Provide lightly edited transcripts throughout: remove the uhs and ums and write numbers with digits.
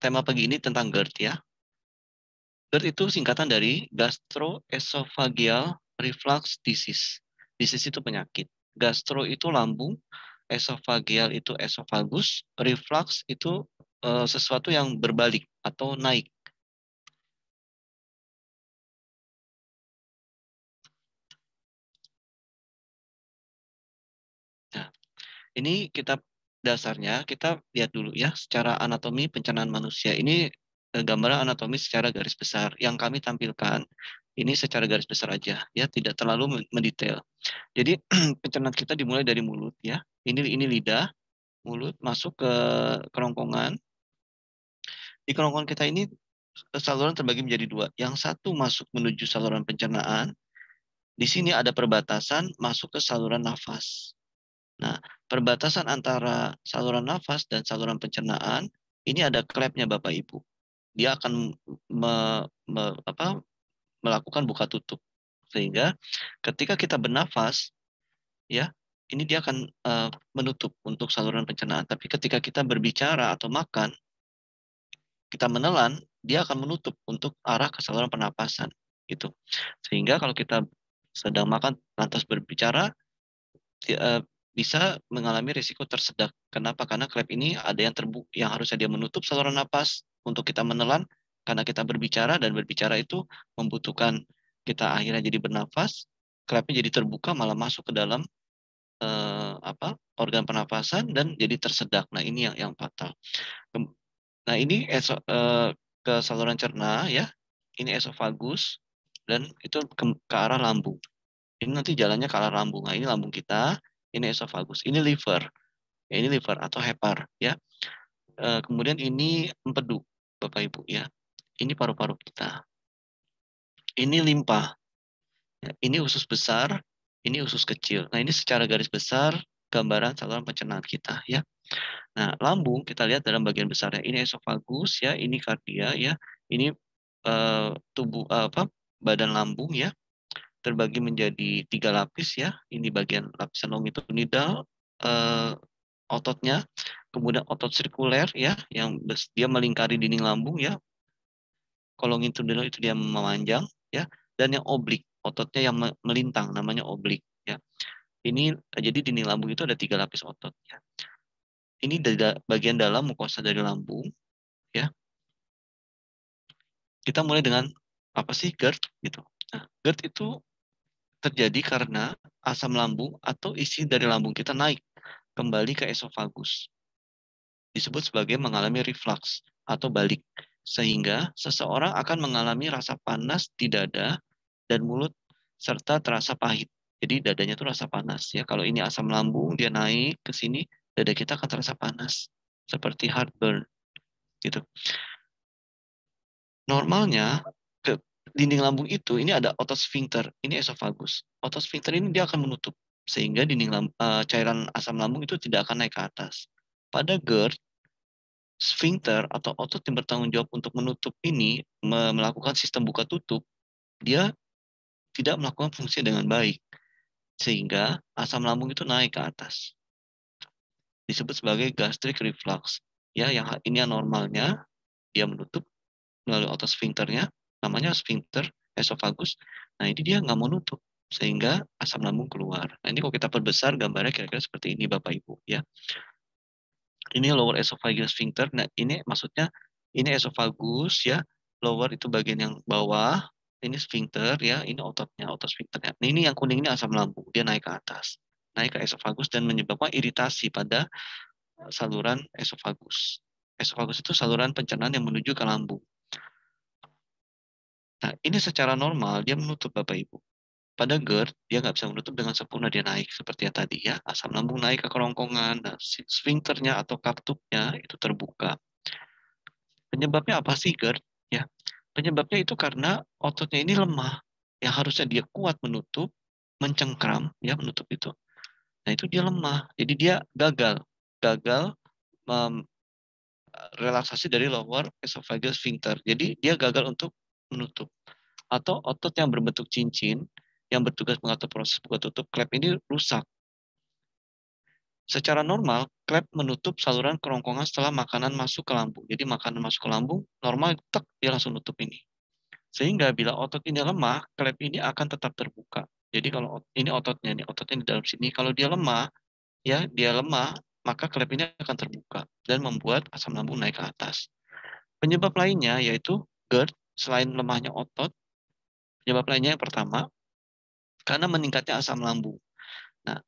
tema pagi ini tentang GERD ya. GERD itu singkatan dari Gastroesophageal Reflux Disease. Disease itu penyakit. Gastro itu lambung, esophageal itu esophagus, reflux itu sesuatu yang berbalik atau naik. Nah, ini kita dasarnya kita lihat dulu ya secara anatomi pencernaan manusia. Ini gambaran anatomi secara garis besar yang kami tampilkan. Ini secara garis besar aja ya, tidak terlalu mendetail. Jadi pencernaan kita dimulai dari mulut ya. Ini lidah, mulut masuk ke kerongkongan. Di kerongkongan kita ini saluran terbagi menjadi dua. Yang satu masuk menuju saluran pencernaan. Di sini ada perbatasan masuk ke saluran nafas. Nah, perbatasan antara saluran nafas dan saluran pencernaan ini ada klepnya Bapak Ibu. Dia akan melakukan buka tutup. Sehingga ketika kita bernafas, ya, ini dia akan menutup untuk saluran pencernaan. Tapi ketika kita berbicara atau makan, kita menelan, dia akan menutup untuk arah ke saluran pernapasan. Gitu. Sehingga kalau kita sedang makan lantas berbicara, bisa mengalami risiko tersedak. Kenapa? Karena klep ini ada yang terbuka, yang harusnya dia menutup saluran napas untuk kita menelan, karena kita berbicara dan berbicara itu membutuhkan kita akhirnya jadi bernafas, klepnya jadi terbuka malah masuk ke dalam organ pernapasan dan jadi tersedak. Nah ini yang fatal. Nah ini ke saluran cerna ya, ini esofagus dan itu ke arah lambung. Ini nanti jalannya ke arah lambung. Nah ini lambung kita, ini esofagus, ini liver. Ya, ini liver atau hepar ya. Kemudian ini empedu Bapak Ibu ya. Ini paru-paru kita. Ini limpa. Ya, ini usus besar, ini usus kecil. Nah, ini secara garis besar gambaran saluran pencernaan kita ya. Nah, lambung kita lihat dalam bagian besarnya. Ini esofagus ya, ini kardia ya. Ini tubuh badan lambung ya. Terbagi menjadi 3 lapis ya. Ini bagian lapisan longitudinal ototnya, kemudian otot sirkuler ya, yang dia melingkari dinding lambung ya. Kalau longitudinal itu dia memanjang ya, dan yang oblik, ototnya yang melintang namanya oblik ya. Ini jadi dinding lambung itu ada 3 lapis otot ya. Ini dari bagian dalam mukosa dari lambung ya. Kita mulai dengan apa sih GERD gitu. Nah, GERD itu terjadi karena asam lambung atau isi dari lambung kita naik kembali ke esofagus. Disebut sebagai mengalami reflux atau balik. Sehingga seseorang akan mengalami rasa panas di dada dan mulut serta terasa pahit. Jadi dadanya tuh rasa panas ya. Kalau ini asam lambung dia naik ke sini, dada kita akan terasa panas seperti heartburn gitu. Normalnya ke dinding lambung itu ini ada otot sphincter, ini esofagus. Otot sphincter ini dia akan menutup sehingga cairan asam lambung itu tidak akan naik ke atas. Pada GERD, sphincter atau otot yang bertanggung jawab untuk menutup ini melakukan sistem buka tutup, dia tidak melakukan fungsi dengan baik sehingga asam lambung itu naik ke atas. Disebut sebagai gastric reflux. Ya, yang ini yang normalnya dia menutup melalui otot sphincternya, namanya sphincter esofagus. Nah, ini dia nggak mau nutup sehingga asam lambung keluar. Nah, ini kalau kita perbesar gambarnya kira-kira seperti ini Bapak Ibu ya. Ini lower esophageal sphincter. Nah, ini maksudnya ini esofagus ya, lower itu bagian yang bawah, ini sphincter ya, ini ototnya, otot sphincternya. Nah, ini yang kuning ini asam lambung, dia naik ke atas, naik ke esofagus dan menyebabkan iritasi pada saluran esofagus. Esofagus itu saluran pencernaan yang menuju ke lambung. Nah, ini secara normal dia menutup Bapak Ibu. Pada GERD, dia nggak bisa menutup dengan sempurna, dia naik seperti yang tadi ya. Asam lambung naik ke kerongkongan, nah, sphincternya atau kaptupnya itu terbuka. Penyebabnya apa sih GERD? Ya, penyebabnya itu karena ototnya ini lemah. Yang harusnya dia kuat menutup, mencengkram, ya menutup itu. Nah itu dia lemah, jadi dia gagal relaksasi dari lower esophageal sphincter. Jadi dia gagal untuk menutup. Atau otot yang berbentuk cincin yang bertugas mengatur proses buka tutup klep ini rusak. Secara normal, klep menutup saluran kerongkongan setelah makanan masuk ke lambung. Jadi makanan masuk ke lambung, normal tek dia langsung nutup ini. Sehingga bila otot ini lemah, klep ini akan tetap terbuka. Jadi kalau ini ototnya di dalam sini, kalau dia lemah, ya dia lemah, maka klep ini akan terbuka dan membuat asam lambung naik ke atas. Penyebab lainnya yaitu GERD, selain lemahnya otot, penyebab lainnya yang pertama, karena meningkatnya asam lambung. Nah,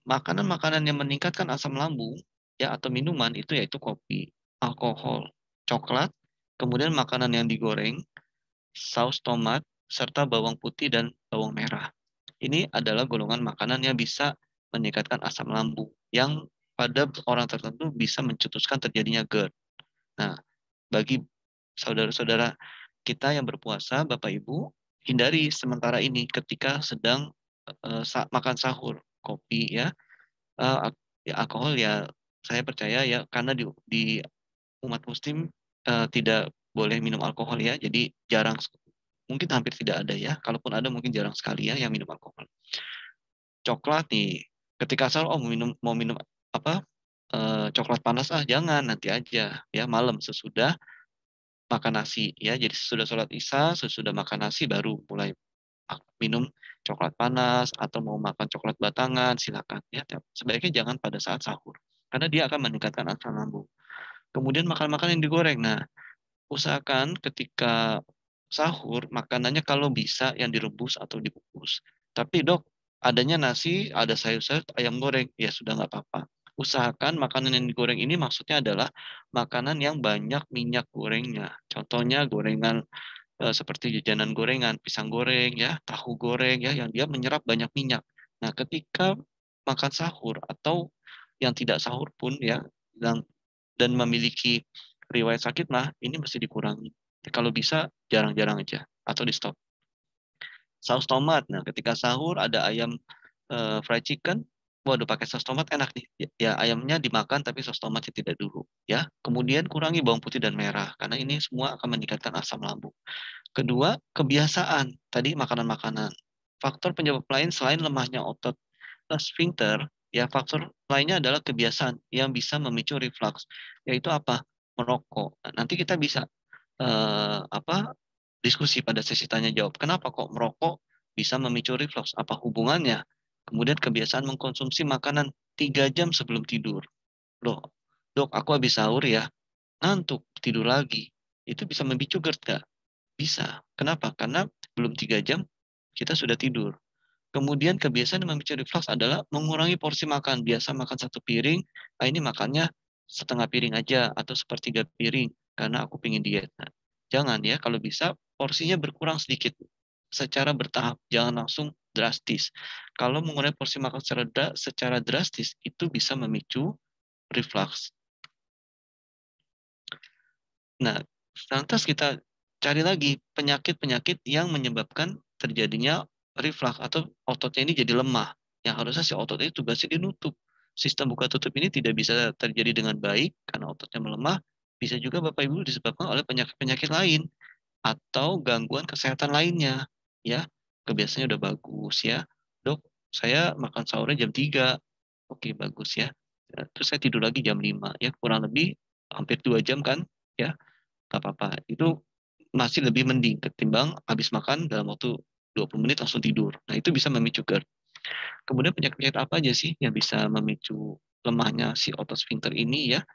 makanan-makanan yang meningkatkan asam lambung ya atau minuman itu yaitu kopi, alkohol, coklat, kemudian makanan yang digoreng, saus tomat, serta bawang putih dan bawang merah. Ini adalah golongan makanan yang bisa meningkatkan asam lambung yang pada orang tertentu bisa mencetuskan terjadinya GERD. Nah, bagi saudara-saudara kita yang berpuasa, Bapak Ibu, hindari sementara ini ketika sedang makan sahur, kopi ya, ya alkohol ya saya percaya ya karena di umat muslim tidak boleh minum alkohol ya, jadi jarang mungkin hampir tidak ada ya, kalaupun ada mungkin jarang sekali ya yang minum alkohol. Coklat nih, ketika sahur mau minum apa coklat panas jangan nanti aja ya malam sesudah makan nasi ya. Jadi sesudah sholat isya, sesudah makan nasi baru mulai minum coklat panas atau mau makan coklat batangan silakan ya. Sebaiknya jangan pada saat sahur karena dia akan meningkatkan asam lambung. Kemudian makan-makan yang digoreng. Nah, usahakan ketika sahur makanannya kalau bisa yang direbus atau dikukus. Tapi dok, adanya nasi, ada sayur-sayur, ayam goreng, ya sudah nggak apa-apa. Usahakan makanan yang digoreng ini maksudnya adalah makanan yang banyak minyak gorengnya. Contohnya gorengan seperti jajanan gorengan, pisang goreng ya, tahu goreng ya, yang dia menyerap banyak minyak. Nah, ketika makan sahur atau yang tidak sahur pun ya, dan memiliki riwayat sakit mah, ini mesti dikurangi. Kalau bisa jarang-jarang aja atau di stop. Saus tomat. Nah, ketika sahur ada ayam fried chicken, waduh pakai saus tomat enak nih. Ya, ayamnya dimakan tapi saus tomatnya tidak dulu ya. Kemudian kurangi bawang putih dan merah karena ini semua akan meningkatkan asam lambung. Kedua, kebiasaan. Tadi makanan-makanan. Faktor penyebab lain selain lemahnya otot sphincter, ya faktor lainnya adalah kebiasaan yang bisa memicu reflux, yaitu apa? Merokok. Nah, nanti kita bisa diskusi pada sesi tanya jawab. Kenapa kok merokok bisa memicu reflux? Apa hubungannya? Kemudian kebiasaan mengkonsumsi makanan 3 jam sebelum tidur. Loh, dok, aku habis sahur ya, ngantuk, tidur lagi. Itu bisa memicu GERD nggak? Bisa. Kenapa? Karena belum 3 jam kita sudah tidur. Kemudian kebiasaan yang memicu reflux adalah mengurangi porsi makan. Biasa makan 1 piring, ini makannya setengah piring aja atau sepertiga piring karena aku pingin diet. Nah, jangan ya, kalau bisa porsinya berkurang sedikit secara bertahap, jangan langsung drastis. Kalau mengurangi porsi makan secara drastis itu bisa memicu reflux. Nah, lantas kita cari lagi penyakit-penyakit yang menyebabkan terjadinya reflux atau ototnya ini jadi lemah. Yang harusnya si otot ini tugasnya dinutup. Sistem buka tutup ini tidak bisa terjadi dengan baik karena ototnya melemah. Bisa juga Bapak Ibu disebabkan oleh penyakit-penyakit lain atau gangguan kesehatan lainnya. Ya, kebiasaannya udah bagus ya. Dok, saya makan sahurnya jam 3. Oke, bagus ya. Terus saya tidur lagi jam 5. Ya, kurang lebih hampir 2 jam kan? Ya, nggak apa-apa. Itu masih lebih mending ketimbang habis makan dalam waktu 20 menit langsung tidur. Nah, itu bisa memicu GERD. Kemudian penyakit-penyakit apa aja sih yang bisa memicu lemahnya si otot sphincter ini ya?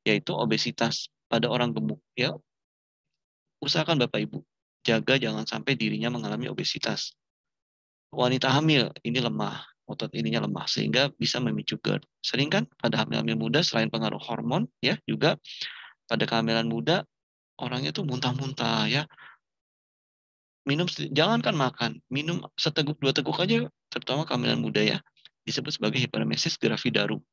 Yaitu obesitas pada orang gemuk ya. Usahakan Bapak Ibu jaga jangan sampai dirinya mengalami obesitas. Wanita hamil ini lemah, otot ininya lemah sehingga bisa memicu GERD. Sering kan pada hamil-hamil muda selain pengaruh hormon ya juga pada kehamilan muda orangnya tuh muntah-muntah ya, jangankan makan, minum seteguk 2 teguk aja, terutama kehamilan muda ya, disebut sebagai hiperemesis gravidarum.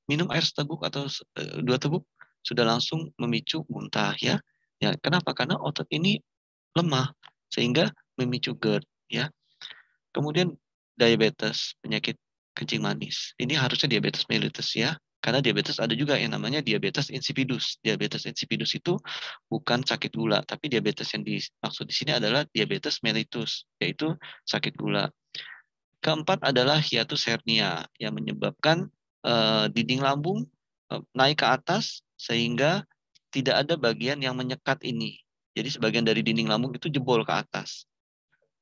Minum air seteguk atau 2 teguk sudah langsung memicu muntah ya. Ya, kenapa? Karena otot ini lemah sehingga memicu GERD ya. Kemudian diabetes, penyakit kencing manis. Ini harusnya diabetes mellitus ya. Karena diabetes ada juga yang namanya diabetes insipidus. Diabetes insipidus itu bukan sakit gula, tapi diabetes yang dimaksud di sini adalah diabetes mellitus, yaitu sakit gula. Keempat adalah hiatus hernia yang menyebabkan dinding lambung naik ke atas sehingga tidak ada bagian yang menyekat ini. Jadi sebagian dari dinding lambung itu jebol ke atas.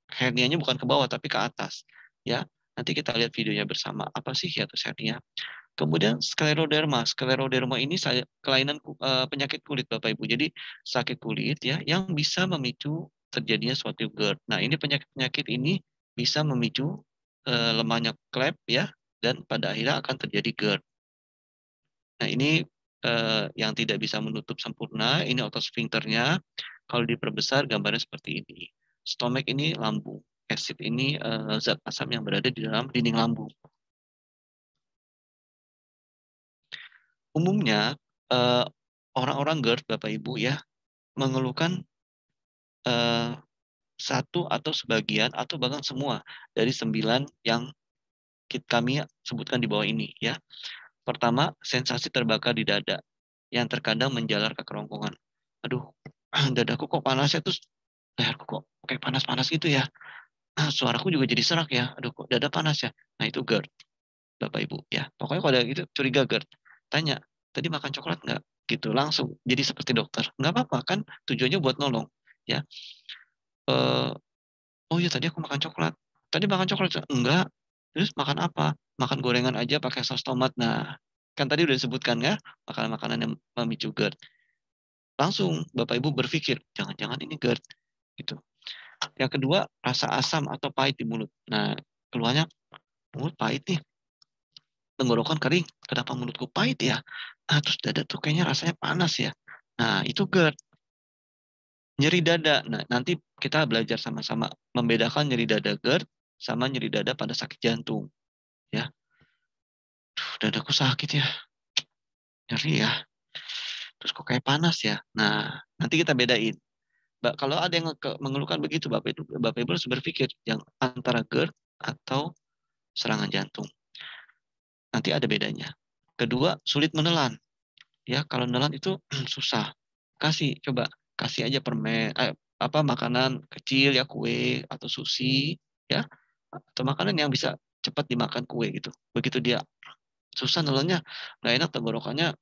Hernianya bukan ke bawah tapi ke atas. Ya, nanti kita lihat videonya bersama. Apa sih hiatus hernia? Kemudian skleroderma. Skleroderma ini kelainan penyakit kulit Bapak Ibu. Jadi sakit kulit ya yang bisa memicu terjadinya suatu GERD. Nah, ini penyakit-penyakit ini bisa memicu lemahnya klep ya dan pada akhirnya akan terjadi GERD. Nah, ini yang tidak bisa menutup sempurna, ini otosfinkternya. Kalau diperbesar gambarnya seperti ini. Stomach ini lambung. Acid ini zat asam yang berada di dalam dinding lambung. Umumnya orang-orang GERD Bapak Ibu ya mengeluhkan satu atau sebagian atau bahkan semua dari 9 yang kami sebutkan di bawah ini ya. Pertama, sensasi terbakar di dada yang terkadang menjalar ke kerongkongan. Aduh, dadaku kok panas ya, terus leherku kok kayak panas-panas gitu ya. Suaraku juga jadi serak ya. Aduh, kok dada panas ya. Nah, itu GERD, Bapak Ibu ya. Pokoknya kalau ada gitu curiga GERD, tanya, tadi makan coklat nggak? Gitu, langsung jadi seperti dokter. Nggak apa-apa, kan tujuannya buat nolong. Ya, eh, oh iya tadi aku makan coklat. Tadi makan coklat? Enggak. Terus makan apa? Makan gorengan aja pakai saus tomat. Nah, kan tadi udah disebutkan ya, makanan-makanan yang memicu GERD. Langsung Bapak Ibu berpikir, jangan-jangan ini GERD. Gitu. Yang kedua, rasa asam atau pahit di mulut. Nah, keluarnya mulut pahit nih. Tenggorokan kering. Kenapa mulutku pahit ya? Terus dada tuh kayaknya rasanya panas ya. Nah, itu GERD. Nyeri dada. Nah, nanti kita belajar sama-sama membedakan nyeri dada GERD sama nyeri dada pada sakit jantung. Ya, dadaku sakit ya, nyeri ya. Terus kok kayak panas ya. Nah, nanti kita bedain. Kalau ada yang mengeluhkan begitu, Bapak Ibu harus berpikir yang antara GERD atau serangan jantung. Nanti ada bedanya. Kedua, sulit menelan. Ya, kalau menelan itu susah. Coba kasih aja permen, apa makanan kecil ya, kue atau sushi, ya, atau makanan yang bisa cepat dimakan kue gitu. Begitu dia susah nelannya, nggak enak tenggorokannya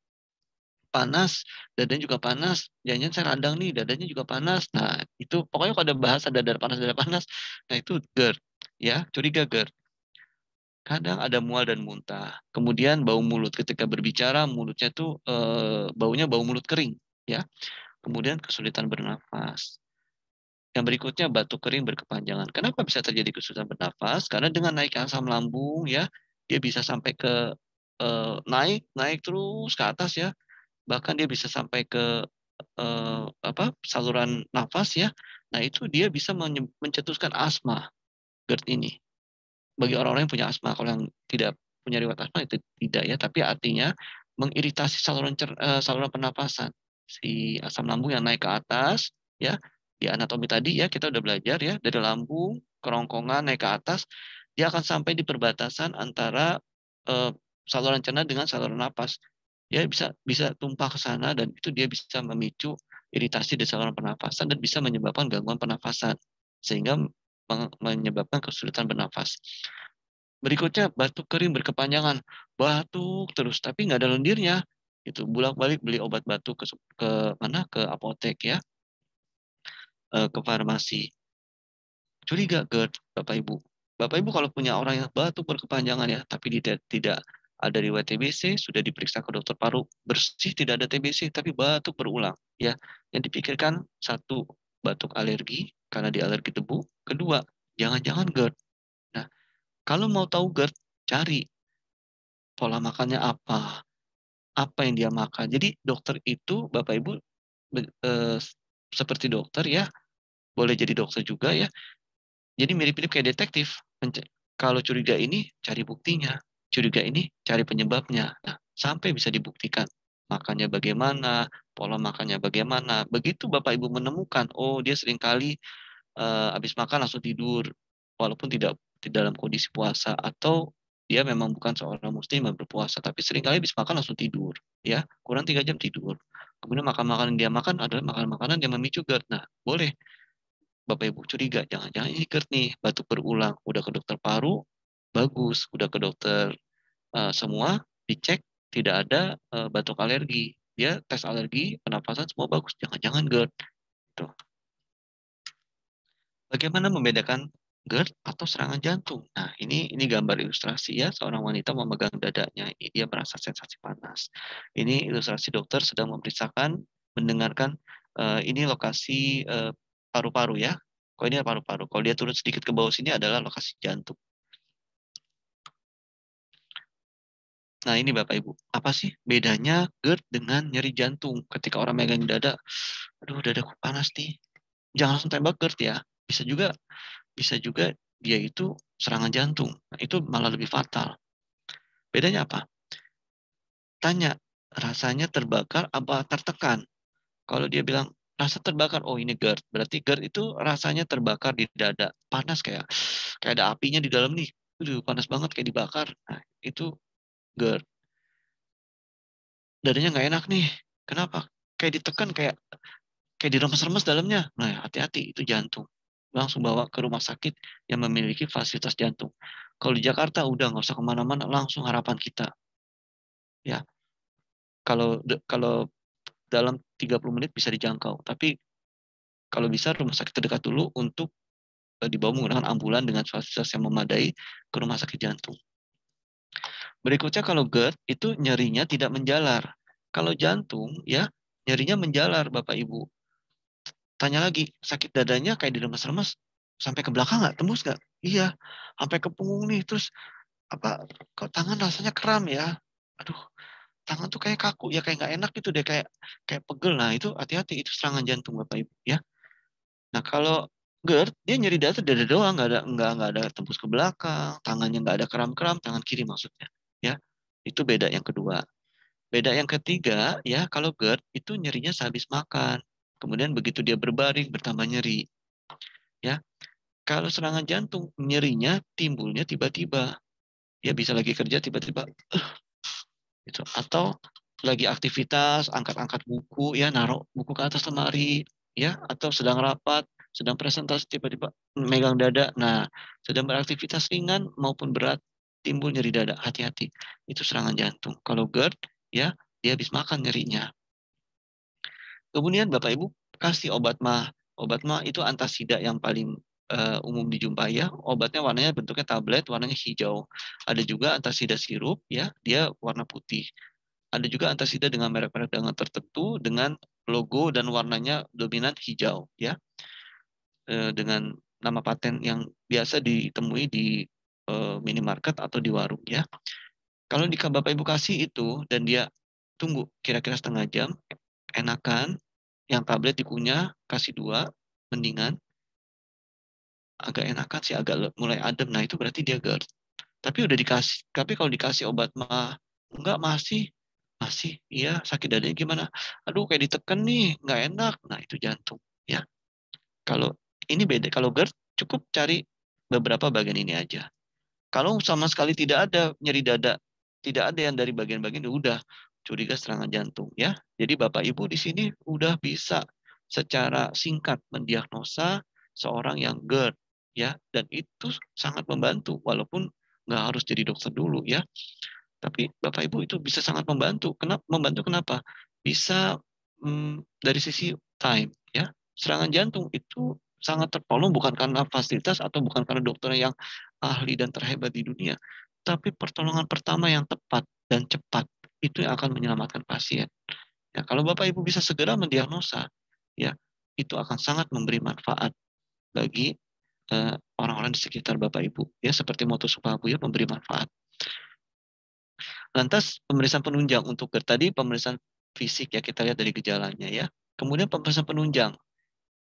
panas, dadanya juga panas, jangan saya radang nih, dadanya juga panas. Nah, itu pokoknya kalau ada bahasa dada panas, nah itu GERD, ya, curiga GERD. Kadang ada mual dan muntah. Kemudian bau mulut ketika berbicara, mulutnya tuh baunya bau mulut kering, ya. Kemudian kesulitan bernafas. Yang berikutnya batuk kering berkepanjangan. Kenapa bisa terjadi kesulitan bernafas? Karena dengan naik asam lambung, ya, dia bisa sampai ke naik naik terus ke atas ya, bahkan dia bisa sampai ke saluran nafas ya. Nah, itu dia bisa mencetuskan asma GERD ini. Bagi orang-orang yang punya asma, kalau yang tidak punya riwayat asma itu tidak ya, tapi artinya mengiritasi saluran pernapasan. Si asam lambung yang naik ke atas ya, di anatomi tadi ya kita udah belajar ya, dari lambung, kerongkongan naik ke atas, dia akan sampai di perbatasan antara eh, saluran cerna dengan saluran napas. Dia bisa bisa tumpah ke sana dan itu dia bisa memicu iritasi di saluran pernafasan dan bisa menyebabkan gangguan pernafasan sehingga menyebabkan kesulitan bernafas. Berikutnya batuk kering berkepanjangan, batuk terus tapi nggak ada lendirnya. Itu bolak-balik beli obat batuk ke mana, ke apotek ya, ke farmasi. Curiga GERD, Bapak Ibu. Bapak Ibu kalau punya orang yang batuk berkepanjangan ya, tapi tidak ada riwayat TBC, sudah diperiksa ke dokter paru, bersih tidak ada TBC, tapi batuk berulang. Ya, yang dipikirkan satu, batuk alergi karena dia alergi debu. Kedua, jangan-jangan GERD. Nah, kalau mau tahu GERD, cari pola makannya apa yang dia makan. Jadi dokter itu, Bapak Ibu, eh, seperti dokter ya, boleh jadi dokter juga ya. Jadi mirip-mirip kayak detektif. Kalau curiga ini, cari buktinya. Curiga ini, cari penyebabnya. Nah, sampai bisa dibuktikan. Makannya bagaimana, pola makannya bagaimana. Begitu Bapak Ibu menemukan, oh dia seringkali habis makan langsung tidur, walaupun tidak dalam kondisi puasa, atau dia memang bukan seorang muslim yang berpuasa, tapi seringkali habis makan langsung tidur, ya kurang 3 jam tidur. Kemudian makan-makanan yang dia makan adalah makanan-makanan yang memicu GERD. Nah, boleh Bapak Ibu curiga, jangan-jangan ini GERD nih, batuk berulang. Udah ke dokter paru, bagus. Udah ke dokter semua, dicek tidak ada batuk alergi. Dia tes alergi, pernapasan semua bagus. Jangan-jangan GERD. Tuh. Bagaimana membedakan GERD atau serangan jantung? Nah, ini gambar ilustrasi ya, seorang wanita memegang dadanya. Dia merasa sensasi panas. Ini ilustrasi dokter sedang memeriksakan, mendengarkan ini lokasi paru-paru ya. Kalau ini paru-paru. Kalau dia turun sedikit ke bawah sini adalah lokasi jantung. Nah, ini Bapak Ibu, apa sih bedanya GERD dengan nyeri jantung? Ketika orang megang dada, aduh dadaku panas nih. Jangan langsung tembak GERD ya. Bisa juga dia itu serangan jantung. Nah, itu malah lebih fatal. Bedanya apa? Tanya, rasanya terbakar apa tertekan? Kalau dia bilang rasa terbakar, oh ini GERD. Berarti GERD itu rasanya terbakar di dada. Panas kayak ada apinya di dalam nih. Aduh, panas banget kayak dibakar. Nah, itu GERD. Dadanya nggak enak nih. Kenapa? Kayak ditekan, kayak diremes-remes dalamnya. Nah, hati-hati, itu jantung. Langsung bawa ke rumah sakit yang memiliki fasilitas jantung. Kalau di Jakarta udah nggak usah kemana-mana, langsung harapan kita. Ya, kalau dalam 30 menit bisa dijangkau. Tapi kalau bisa rumah sakit terdekat dulu untuk dibawa menggunakan ambulan dengan fasilitas yang memadai ke rumah sakit jantung. Berikutnya kalau GERD itu nyerinya tidak menjalar. Kalau jantung ya nyerinya menjalar Bapak Ibu. Tanya lagi, sakit dadanya kayak diremes-remes sampai ke belakang nggak? Tembus nggak? Iya, sampai ke punggung nih. Terus apa? Kok tangan rasanya kram ya? Aduh, tangan tuh kayak kaku ya, kayak nggak enak gitu deh, kayak kayak pegel. Nah itu hati-hati, itu serangan jantung Bapak Ibu ya. Nah kalau GERD dia nyeri dada doang, nggak ada tembus ke belakang, tangannya nggak ada kram-kram, tangan kiri maksudnya ya. Itu beda yang kedua. Beda yang ketiga ya, kalau GERD itu nyerinya sehabis makan. Kemudian begitu dia berbaring bertambah nyeri ya. Kalau serangan jantung nyerinya timbulnya tiba-tiba. Ya bisa lagi kerja tiba-tiba gitu. Atau lagi aktivitas, angkat-angkat buku, ya naruh buku ke atas lemari, ya, atau sedang rapat, sedang presentasi tiba-tiba megang dada. Nah, sedang beraktivitas ringan maupun berat, timbul nyeri dada. Hati-hati, itu serangan jantung. Kalau GERD, ya, dia habis makan nyerinya. Kemudian Bapak Ibu kasih obat mah. Obat mah itu antasida yang paling umum dijumpai ya. Obatnya warnanya bentuknya tablet, warnanya hijau. Ada juga antasida sirup ya, dia warna putih. Ada juga antasida dengan merek-merek dengan tertentu dengan logo dan warnanya dominan hijau ya. Dengan nama paten yang biasa ditemui di minimarket atau di warung ya. Kalau di Bapak Ibu kasih itu dan dia tunggu kira-kira setengah jam, enakan yang tablet dikunyah kasih dua, mendingan agak enakan sih, agak mulai adem. Nah itu berarti dia GERD. Tapi kalau dikasih obat mah enggak, masih iya sakit dadanya gimana? Aduh kayak ditekan nih, nggak enak. Nah itu jantung ya. Kalau ini beda, kalau GERD cukup cari beberapa bagian ini aja. Kalau sama sekali tidak ada nyeri dada, tidak ada yang dari bagian-bagian itu udah curiga serangan jantung ya. Jadi Bapak Ibu di sini udah bisa secara singkat mendiagnosa seorang yang GERD ya, dan itu sangat membantu walaupun nggak harus jadi dokter dulu ya. Tapi Bapak Ibu itu bisa sangat membantu. Kenapa? Bisa dari sisi time ya. Serangan jantung itu sangat tertolong bukan karena fasilitas atau bukan karena dokter yang ahli dan terhebat di dunia, tapi pertolongan pertama yang tepat dan cepat itu yang akan menyelamatkan pasien. Ya, kalau Bapak Ibu bisa segera mendiagnosa, ya itu akan sangat memberi manfaat bagi orang-orang di sekitar Bapak Ibu. Ya seperti moto Supabuya, memberi manfaat. Lantas pemeriksaan penunjang untuk GERD tadi pemeriksaan fisik ya, kita lihat dari gejalanya ya. Kemudian pemeriksaan penunjang.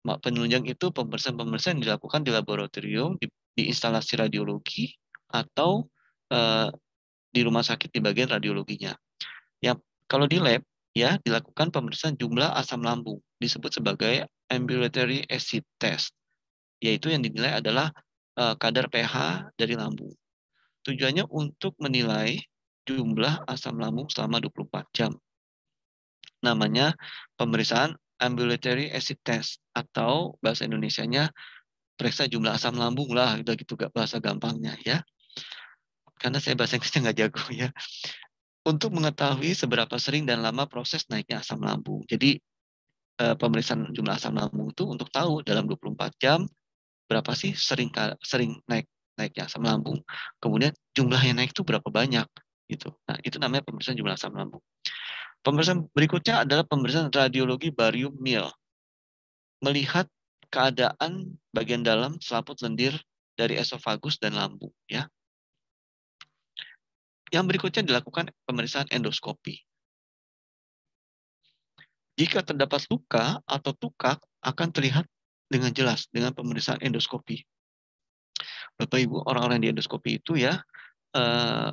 Penunjang itu pemeriksaan-pemeriksaan yang dilakukan di laboratorium, di instalasi radiologi atau di rumah sakit di bagian radiologinya. Yang kalau di lab ya dilakukan pemeriksaan jumlah asam lambung, disebut sebagai ambulatory acid test, yaitu yang dinilai adalah kadar pH dari lambung. Tujuannya untuk menilai jumlah asam lambung selama 24 jam. Namanya pemeriksaan ambulatory acid test atau bahasa Indonesianya periksa jumlah asam lambung lah, udah gitu gak bahasa gampangnya ya. Karena saya bahasa Inggrisnya nggak jago ya. untuk mengetahui seberapa sering dan lama proses naiknya asam lambung. Jadi pemeriksaan jumlah asam lambung itu untuk tahu dalam 24 jam berapa sih sering naiknya asam lambung. Kemudian jumlahnya naik itu berapa banyak gitu. Nah, itu namanya pemeriksaan jumlah asam lambung. Pemeriksaan berikutnya adalah pemeriksaan radiologi barium Mil. Melihat keadaan bagian dalam selaput lendir dari esofagus dan lambung ya. Yang berikutnya dilakukan pemeriksaan endoskopi. Jika terdapat luka atau tukak akan terlihat dengan jelas dengan pemeriksaan endoskopi. Bapak Ibu, orang-orang di endoskopi itu ya, eh,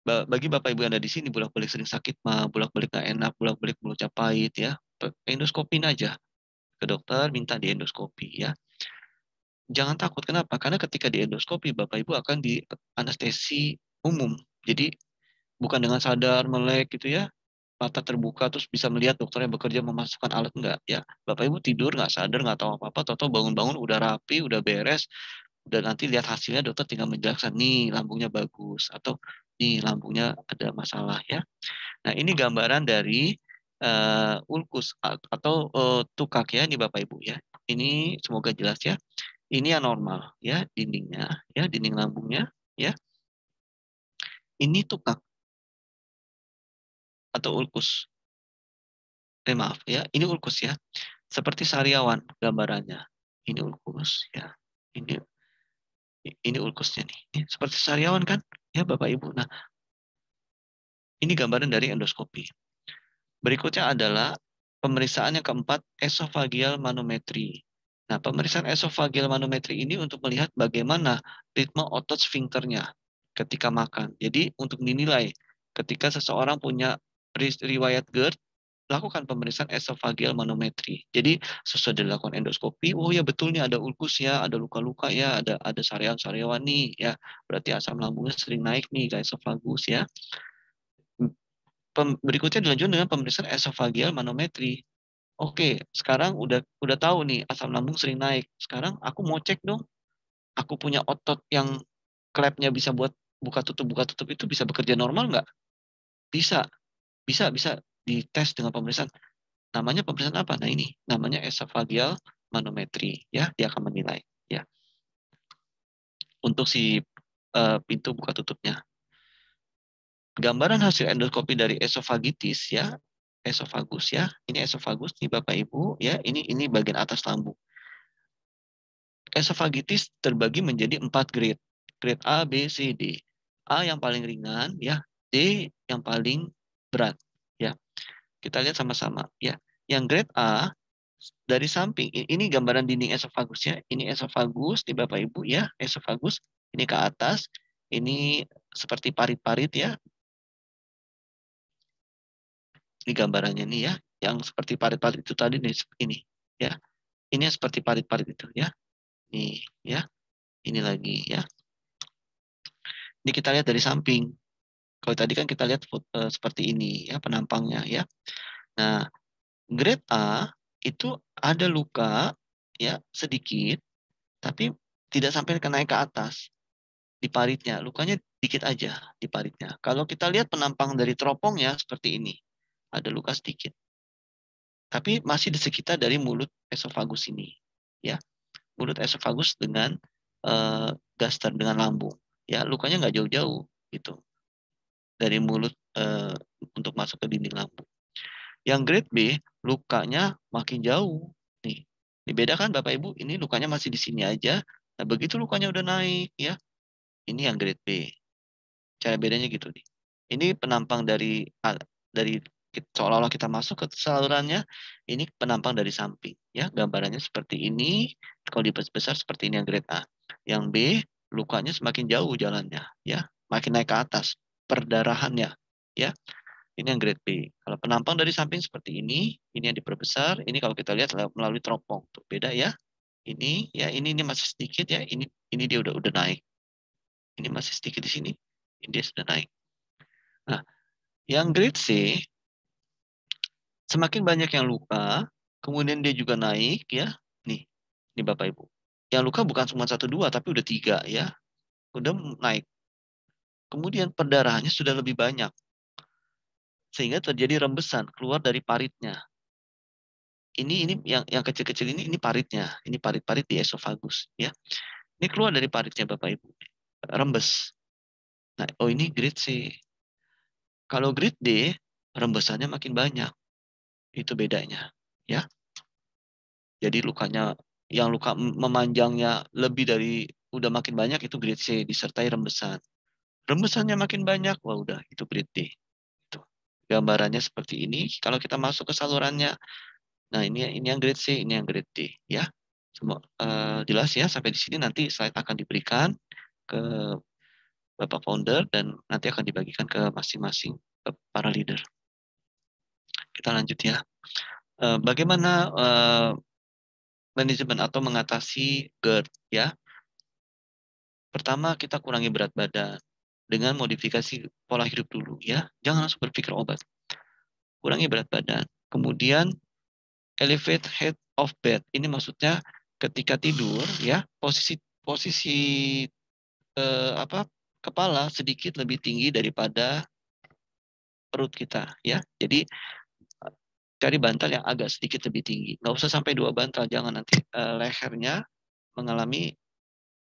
bagi Bapak Ibu yang ada di sini bolak-balik sering sakit mah, bolak-balik nggak enak, bolak-balik mulutnya pahit ya, endoskopin aja ke dokter, minta di endoskopi ya. Jangan takut, kenapa? Karena ketika di endoskopi Bapak Ibu akan di anestesi umum. Jadi bukan dengan sadar melek gitu ya, mata terbuka terus bisa melihat dokternya bekerja memasukkan alat, enggak ya. Bapak Ibu tidur nggak sadar, nggak tahu apa-apa, tahu bangun-bangun udah rapi, udah beres, udah nanti lihat hasilnya dokter tinggal menjelaskan nih lambungnya bagus atau nih lambungnya ada masalah ya. Nah, ini gambaran dari ulkus atau tukak ya, ini Bapak Ibu ya. Ini semoga jelas ya. Ini yang normal ya, dindingnya ya, dinding lambungnya ya. Ini tukak atau ulkus. Maaf ya, ini ulkus ya. Seperti sariawan gambarannya. Ini ulkus ya. Ini ini ulkusnya nih. Ini seperti sariawan kan? Ya Bapak Ibu. Nah, ini gambaran dari endoskopi. Berikutnya adalah pemeriksaan yang keempat, esophageal manometri. Nah, pemeriksaan esophageal manometri ini untuk melihat bagaimana ritme otot sfinkternya ketika makan. Jadi untuk dinilai ketika seseorang punya riwayat GERD, lakukan pemeriksaan esophageal manometri. Jadi sesuai dilakukan endoskopi, oh ya betul nih ada ulkus ya, ada luka-luka ya, ada sariawan-sariawan nih ya. Berarti asam lambungnya sering naik nih ke esofagus ya. Berikutnya dilanjutkan dengan pemeriksaan esophageal manometri. Oke, sekarang udah tahu nih asam lambung sering naik. Sekarang aku mau cek dong, aku punya otot yang klepnya bisa buat buka tutup itu bisa bekerja normal nggak? Bisa, bisa dites dengan pemeriksaan. Namanya pemeriksaan apa? Nah ini namanya esophageal manometri ya, dia akan menilai ya untuk si pintu buka tutupnya. Gambaran hasil endoskopi dari esofagitis ya, esofagus ya. Ini esofagus nih Bapak Ibu ya, ini bagian atas lambung. Esofagitis terbagi menjadi 4 grade. Grade A, B, C, D. A yang paling ringan ya, D yang paling berat ya. Kita lihat sama-sama ya. Yang grade A dari samping ini gambaran dinding esofagusnya. Ini esofagus di Bapak Ibu ya, esofagus ini ke atas. Ini seperti parit-parit ya. Ini gambarannya nih ya, yang seperti parit-parit itu tadi nih ini ya. Ini yang seperti parit-parit itu ya. Nih ya. Ini lagi ya. Ini kita lihat dari samping. Kalau tadi kan kita lihat seperti ini ya penampangnya ya. Nah, grade A itu ada luka ya sedikit tapi tidak sampai naik ke atas di paritnya. Lukanya dikit aja di paritnya. Kalau kita lihat penampang dari teropongnya seperti ini. Ada luka sedikit. Tapi masih di sekitar dari mulut esofagus ini. Ya, mulut esofagus dengan gaster dengan lambung. Ya, lukanya nggak jauh-jauh gitu dari mulut untuk masuk ke dinding lambung. Yang grade B lukanya makin jauh. Nih, dibedakan Bapak Ibu, ini lukanya masih di sini aja. Nah, begitu lukanya udah naik ya, ini yang grade B. Cara bedanya gitu nih. Ini penampang dari seolah-olah kita masuk ke salurannya, ini penampang dari samping ya. Gambarannya seperti ini, kalau dibesar seperti ini yang grade A. Yang B lukanya semakin jauh jalannya ya, makin naik ke atas perdarahannya ya. Ini yang grade B. Kalau penampang dari samping seperti ini yang diperbesar. Ini kalau kita lihat melalui teropong, tuh beda ya. Ini ya, ini masih sedikit ya. Ini dia udah naik. Ini masih sedikit di sini. Ini dia sudah naik. Nah, yang grade C semakin banyak yang luka, kemudian dia juga naik ya. Nih Bapak Ibu. Yang luka bukan cuma 1 2 tapi udah 3 ya. Udah naik. Kemudian perdarahannya sudah lebih banyak. sehingga terjadi rembesan keluar dari paritnya. Ini yang kecil-kecil ini paritnya, ini parit-parit di esofagus ya. Ini keluar dari paritnya Bapak Ibu, rembes. Nah, oh ini grade C. Kalau grade D, rembesannya makin banyak. Itu bedanya, ya. Jadi lukanya yang luka memanjangnya lebih dari udah makin banyak itu grade C disertai rembesan. Rembesannya makin banyak, wah udah itu grade D. Itu. Gambarannya seperti ini. Kalau kita masuk ke salurannya, nah ini yang grade C, ini yang grade D, ya. Semua jelas ya sampai di sini nanti slide akan diberikan ke Bapak founder dan nanti akan dibagikan ke masing-masing para leader. Kita lanjut ya. Bagaimana manajemen atau mengatasi GERD ya? Pertama kita kurangi berat badan dengan modifikasi pola hidup dulu ya. Jangan langsung berpikir obat. Kurangi berat badan. Kemudian elevate head of bed. Ini maksudnya ketika tidur ya, posisi posisi apa kepala sedikit lebih tinggi daripada perut kita ya. Jadi cari bantal yang agak sedikit lebih tinggi. Nggak usah sampai 2 bantal, jangan nanti lehernya mengalami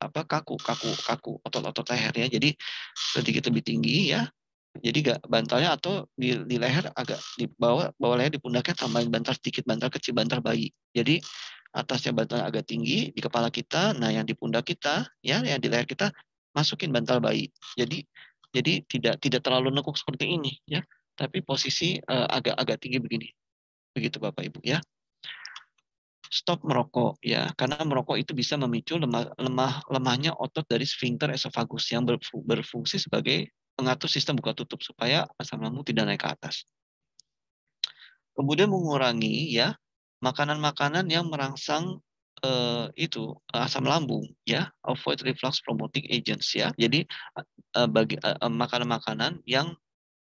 apa kaku otot-otot lehernya. Jadi sedikit lebih tinggi ya. Jadi gak bantalnya atau di leher agak di bawah leher di pundaknya tambahin bantal sedikit, bantal kecil, bantal bayi. Jadi atasnya bantal agak tinggi di kepala kita, nah yang di pundak kita ya, yang di leher kita masukin bantal bayi. Jadi tidak terlalu nekuk seperti ini ya, tapi posisi agak tinggi begini. Begitu Bapak Ibu ya. Stop merokok ya, karena merokok itu bisa memicu lemahnya otot dari sphincter esofagus yang berfungsi sebagai pengatur sistem buka tutup supaya asam lambung tidak naik ke atas. Kemudian mengurangi ya makanan-makanan yang merangsang asam lambung ya, avoid reflux promoting agents ya. Jadi bagi makanan-makanan yang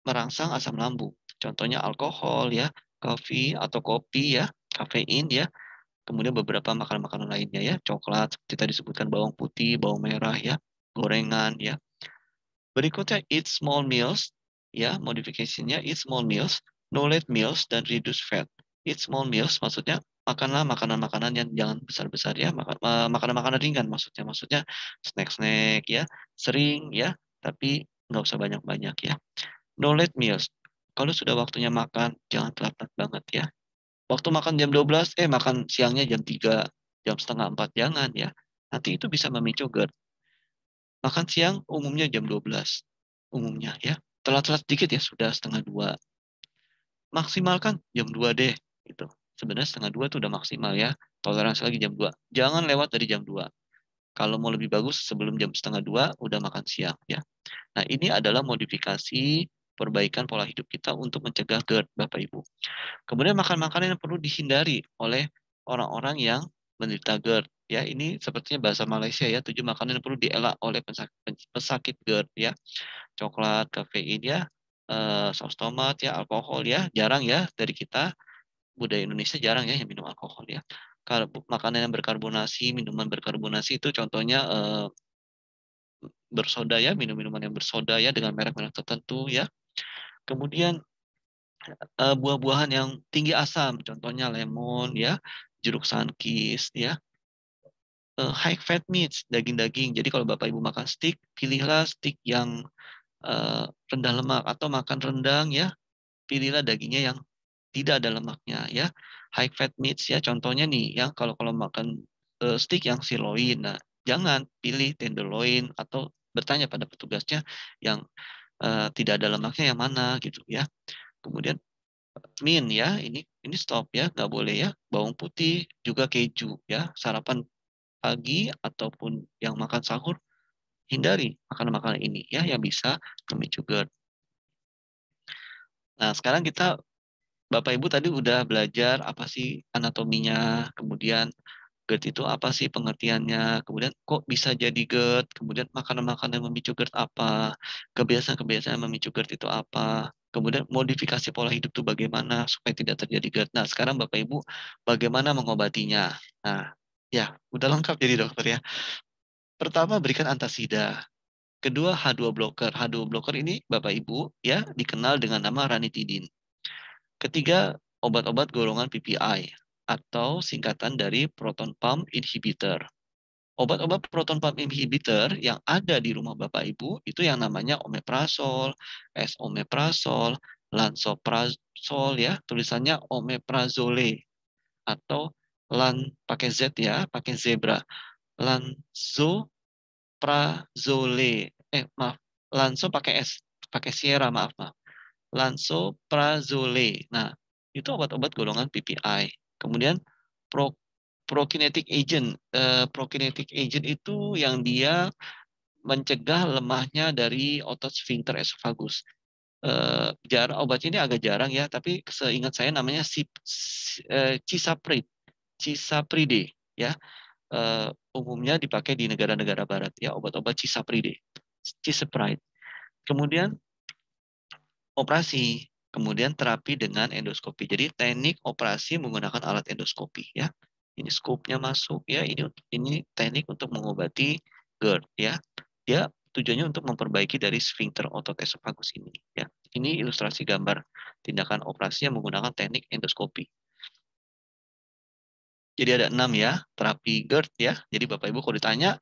merangsang asam lambung. Contohnya alkohol ya, kopi ya, kafein ya. Kemudian beberapa makanan-makanan lainnya ya, coklat, seperti tadi disebutkan bawang putih, bawang merah ya, gorengan ya. Berikutnya eat small meals ya, modifikasinya eat small meals, no late meals dan reduce fat. Eat small meals maksudnya makanlah makanan-makanan yang jangan besar-besar ya, makanan-makanan ringan maksudnya. Maksudnya snack-snack ya, sering ya, tapi nggak usah banyak-banyak ya. No late meals. Kalau sudah waktunya makan, jangan telat-telat banget ya. Waktu makan jam 12, makan siangnya jam 3, jam setengah 4, jangan ya. Nanti itu bisa memicu GERD. Makan siang umumnya jam 12, umumnya ya. Telat-telat dikit ya, sudah setengah 2. Maksimalkan jam 2 deh. Gitu. Sebenarnya setengah 2 itu udah maksimal ya. Toleransi lagi jam 2. Jangan lewat dari jam 2. Kalau mau lebih bagus sebelum jam setengah 2 udah makan siang ya. Nah ini adalah modifikasi perbaikan pola hidup kita untuk mencegah GERD Bapak Ibu. Kemudian makan makanan yang perlu dihindari oleh orang-orang yang menderita GERD. Ya, ini sepertinya bahasa Malaysia ya, 7 makanan yang perlu dielak oleh pesakit GERD ya. Coklat, kafein ya, saus tomat ya, alkohol ya, jarang ya dari kita, budaya Indonesia jarang ya yang minum alkohol ya. Makanan yang berkarbonasi, minuman berkarbonasi itu contohnya bersoda ya, minum-minuman yang bersoda ya dengan merek-merek tertentu ya. Kemudian buah-buahan yang tinggi asam, contohnya lemon ya, jeruk sunkist ya. High fat meats, daging-daging. Jadi kalau Bapak Ibu makan steak, pilihlah steak yang rendah lemak atau makan rendang ya, pilihlah dagingnya yang tidak ada lemaknya ya. High fat meats ya, contohnya nih ya, kalau makan steak yang sirloin, nah jangan pilih tenderloin atau bertanya pada petugasnya yang tidak ada lemaknya yang mana gitu ya. Kemudian ya, ini stop ya, nggak boleh ya. Bawang putih, juga keju ya. Sarapan pagi ataupun yang makan sahur, hindari makanan-makanan ini ya yang bisa memicu GERD. Nah, sekarang kita Bapak Ibu tadi udah belajar apa sih anatominya, kemudian GERD itu apa sih pengertiannya, kemudian kok bisa jadi GERD, kemudian makanan-makanan yang memicu GERD apa, kebiasaan-kebiasaan yang memicu GERD itu apa, kemudian modifikasi pola hidup itu bagaimana supaya tidak terjadi GERD. Nah, sekarang Bapak Ibu bagaimana mengobatinya. Nah, ya, udah lengkap jadi dokter ya. Pertama, berikan antasida. Kedua, H2 blocker. H2 blocker ini Bapak Ibu ya dikenal dengan nama ranitidin. Ketiga, obat-obat golongan PPI atau singkatan dari proton pump inhibitor. Obat-obat proton pump inhibitor yang ada di rumah Bapak Ibu itu yang namanya omeprazol, esomeprazol, lansoprazol ya, tulisannya omeprazole atau pakai Z ya, pakai zebra. Lansoprazole. Maaf, lanso pakai S, pakai Sierra, maaf, maaf. Lansoprazole. Nah, itu obat-obat golongan PPI. Kemudian pro prokinetic agent. Prokinetic agent itu yang dia mencegah lemahnya dari otot sphincter esofagus. Obat ini agak jarang ya, tapi seingat saya namanya cisapride ya. Umumnya dipakai di negara-negara barat ya, obat-obat cisapride. Cisapride. Kemudian operasi, kemudian terapi dengan endoskopi. Jadi teknik operasi menggunakan alat endoskopi ya. Ini skopnya masuk ya. Ini teknik untuk mengobati GERD ya. Dia tujuannya untuk memperbaiki dari sphincter otot esofagus ini ya. Ini ilustrasi gambar tindakan operasi yang menggunakan teknik endoskopi. Jadi ada 6 ya, terapi GERD ya. Jadi Bapak Ibu kalau ditanya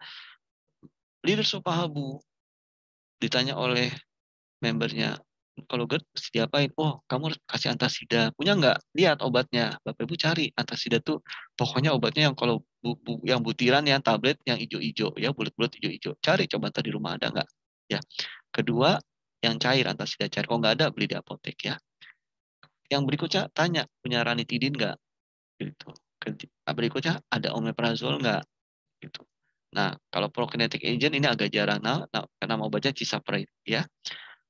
leader Sopahabu, ditanya oleh membernya, kalau GERD mesti diapain? Oh, kamu harus kasih antasida. Punya nggak? Lihat obatnya. Bapak Ibu cari antasida tuh. Pokoknya obatnya yang kalau yang butiran, yang tablet, yang hijau-hijau ya, bulat-bulat hijau-hijau. Cari coba tadi rumah ada nggak? Ya. Kedua, yang cair antasida cair. Kalau nggak ada, beli di apotek ya. Yang berikutnya tanya punya ranitidin nggak? Gitu. Berikutnya ada omeprazol nggak? Gitu. Nah, kalau prokinetic agent ini agak jarang. Nah, nama obatnya cisapride ya.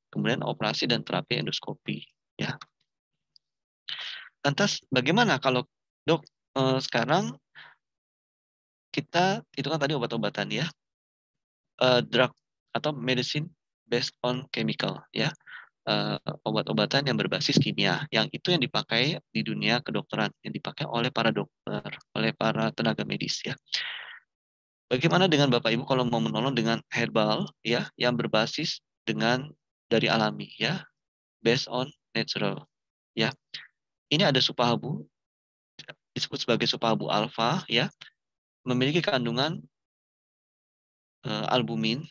Kemudian operasi dan terapi endoskopi ya. Lantas bagaimana kalau dok sekarang kita itu kan tadi obat-obatan ya, drug atau medicine based on chemical ya, obat-obatan yang berbasis kimia, yang itu yang dipakai di dunia kedokteran, yang dipakai oleh para dokter, oleh para tenaga medis ya. Bagaimana dengan Bapak Ibu kalau mau menolong dengan herbal ya, yang berbasis dengan dari alami ya, based on natural ya. Ini ada supahabu, disebut sebagai supahabu alfa ya, memiliki kandungan albumin,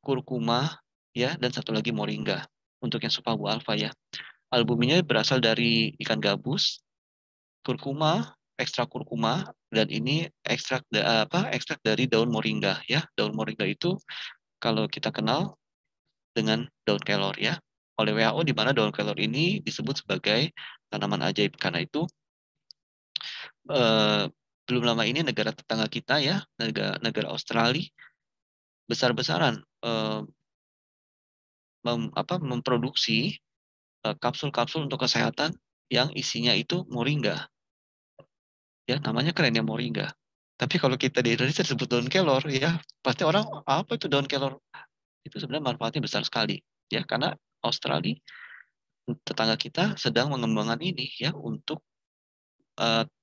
kurkuma ya, dan satu lagi moringa untuk yang supahabu alfa ya. Albuminnya berasal dari ikan gabus, kurkuma, ekstrak kurkuma, dan ini ekstrak dari daun moringa ya. Daun moringa itu kalau kita kenal dengan daun kelor ya. Oleh WHO di mana daun kelor ini disebut sebagai tanaman ajaib karena itu belum lama ini negara tetangga kita ya, negara Australia besar-besaran memproduksi kapsul-kapsul untuk kesehatan yang isinya itu moringa. Ya, namanya keren ya moringa. Tapi kalau kita di Indonesia disebut daun kelor ya, pasti orang apa itu daun kelor? Itu sebenarnya manfaatnya besar sekali ya, karena Australia tetangga kita sedang mengembangkan ini ya untuk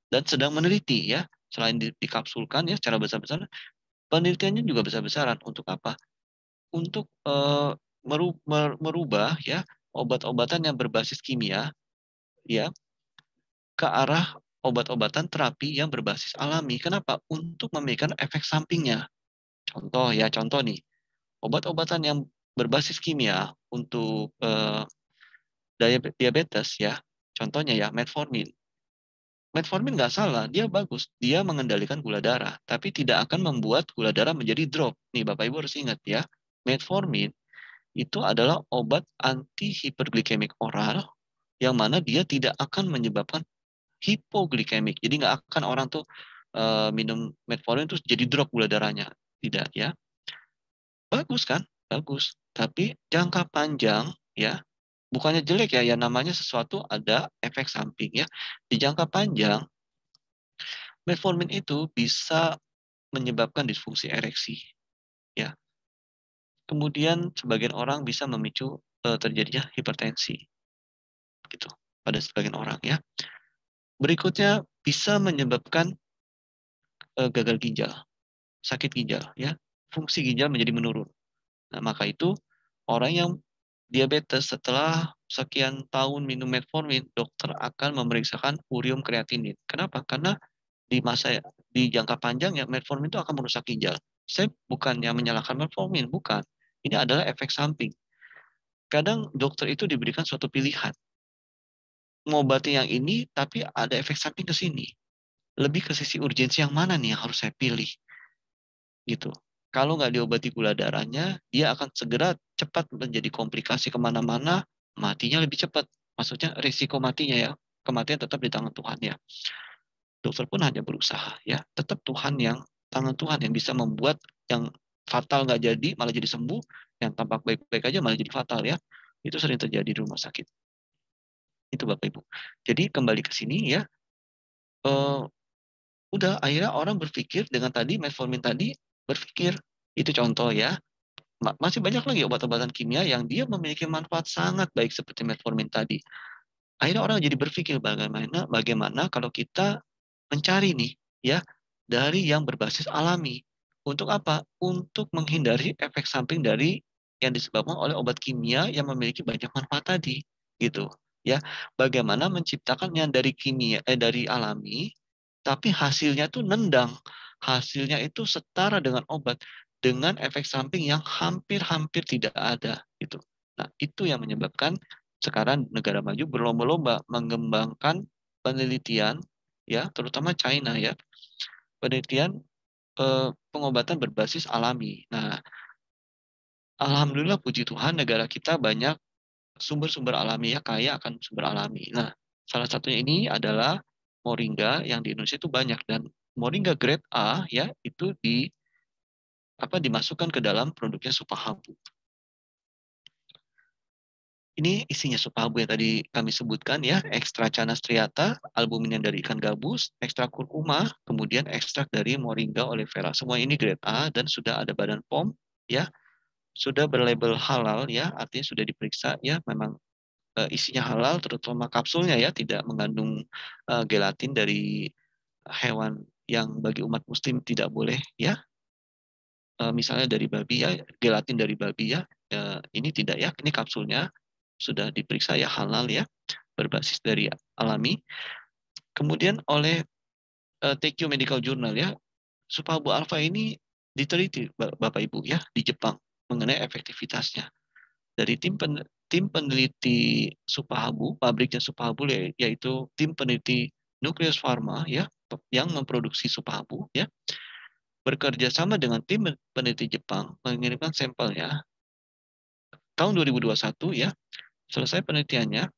dan sedang meneliti ya, selain dikapsulkan ya secara besar-besaran, penelitiannya juga besar-besaran untuk apa? Untuk merubah ya obat-obatan yang berbasis kimia ya ke arah obat-obatan terapi yang berbasis alami. Kenapa? Untuk memberikan efek sampingnya. Contoh nih, obat-obatan yang berbasis kimia untuk diabetes ya, contohnya ya metformin. Metformin nggak salah, dia bagus. Dia mengendalikan gula darah, tapi tidak akan membuat gula darah menjadi drop. Nih Bapak Ibu harus ingat ya, metformin itu adalah obat anti hiperglikemik oral yang mana dia tidak akan menyebabkan hipoglikemik. Jadi nggak akan orang tuh minum metformin terus jadi drop gula darahnya. Tidak ya. Bagus kan? Bagus. Tapi jangka panjang ya, bukannya jelek ya, ya namanya sesuatu ada efek samping ya. Di jangka panjang, metformin itu bisa menyebabkan disfungsi ereksi ya. Kemudian sebagian orang bisa memicu terjadinya hipertensi gitu pada sebagian orang ya. Berikutnya bisa menyebabkan gagal ginjal, sakit ginjal ya. Fungsi ginjal menjadi menurun. Nah, maka itu orang yang diabetes setelah sekian tahun minum metformin, dokter akan memeriksakan urium kreatinin. Kenapa? Karena di jangka panjang ya metformin itu akan merusak ginjal. Saya bukannya menyalahkan metformin, bukan. Ini adalah efek samping. Kadang dokter itu diberikan suatu pilihan. Mengobati yang ini, tapi ada efek samping ke sini. Lebih ke sisi urgensi yang mana nih yang harus saya pilih. Gitu. Kalau nggak diobati gula darahnya, dia akan segera cepat menjadi komplikasi kemana-mana, matinya lebih cepat. Maksudnya risiko matinya ya, kematian tetap di tangan Tuhan ya. Dokter pun hanya berusaha ya, tetap tangan Tuhan yang bisa membuat yang fatal nggak jadi malah jadi sembuh, yang tampak baik-baik aja malah jadi fatal ya. Itu sering terjadi di rumah sakit. Itu Bapak Ibu. Jadi kembali ke sini ya, eh, udah akhirnya orang berpikir dengan tadi metformin tadi berpikir itu contoh ya. Masih banyak lagi obat-obatan kimia yang dia memiliki manfaat sangat baik seperti metformin tadi. Akhirnya orang jadi berpikir bagaimana kalau kita mencari nih ya dari yang berbasis alami. Untuk apa? Untuk menghindari efek samping dari yang disebabkan oleh obat kimia yang memiliki banyak manfaat tadi, gitu. Ya, bagaimana menciptakan yang dari dari alami, tapi hasilnya tuh nendang. Hasilnya itu setara dengan obat dengan efek samping yang hampir-hampir tidak ada, gitu. Nah, itu yang menyebabkan sekarang negara maju berlomba-lomba mengembangkan penelitian ya, terutama China ya, penelitian pengobatan berbasis alami. Nah, alhamdulillah puji Tuhan negara kita banyak sumber-sumber alami ya, kaya akan sumber alami. Nah, salah satunya ini adalah moringa yang di Indonesia itu banyak dan moringa grade A ya itu dimasukkan ke dalam produknya Supahabu. Ini isinya Supahabu yang tadi kami sebutkan ya, ekstra Canas striata, albumin yang dari ikan gabus, ekstra kurkuma, kemudian ekstrak dari Moringa oleifera. Semua ini grade A dan sudah ada Badan POM ya, sudah berlabel halal ya, artinya sudah diperiksa ya, memang isinya halal, terutama kapsulnya ya, tidak mengandung gelatin dari hewan yang bagi umat muslim tidak boleh ya. Misalnya dari babi ya, gelatin dari babi ya, ini tidak ya, ini kapsulnya sudah diperiksa ya halal ya, berbasis dari alami. Kemudian oleh TQ Medical Journal ya, Supabu alfa ini diteliti Bapak Ibu ya di Jepang mengenai efektivitasnya. Dari tim peneliti Supahabu, pabriknya Supahabu yaitu tim peneliti Nucleus Pharma ya yang memproduksi Supahabu ya, bekerja sama dengan tim peneliti Jepang mengirimkan sampelnya tahun 2021 ya. Selesai penelitiannya,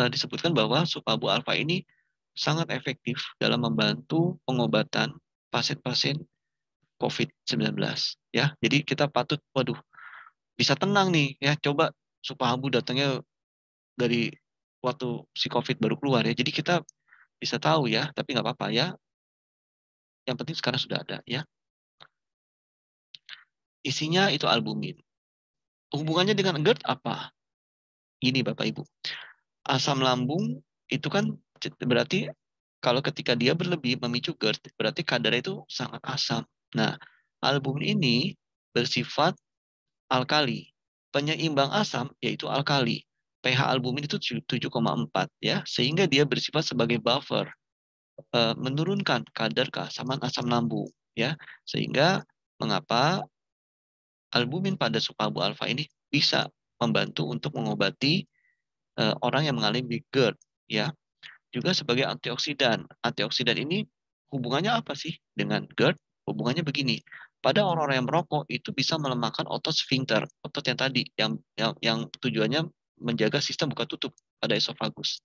disebutkan bahwa Supabu alfa ini sangat efektif dalam membantu pengobatan pasien-pasien COVID-19 ya. Jadi kita patut bisa tenang nih ya, coba Supabu datangnya dari waktu si COVID baru keluar ya. Jadi kita bisa tahu ya, tapi nggak apa-apa ya. Yang penting sekarang sudah ada ya. Isinya itu albumin. Hubungannya dengan GERD apa? Ini Bapak Ibu. Asam lambung itu kan berarti kalau ketika dia berlebih memicu GERD, berarti kadarnya itu sangat asam. Nah, albumin ini bersifat alkali. Penyeimbang asam yaitu alkali. pH albumin itu 7,4 ya, sehingga dia bersifat sebagai buffer, menurunkan kadar keasaman asam lambung ya. Sehingga mengapa albumin pada Supabu alfa ini bisa membantu untuk mengobati orang yang mengalami GERD ya. Juga sebagai antioksidan. Antioksidan ini hubungannya apa sih dengan GERD? Hubungannya begini. Pada orang-orang yang merokok itu bisa melemahkan otot sphincter, otot yang tadi yang tujuannya menjaga sistem buka tutup pada esofagus.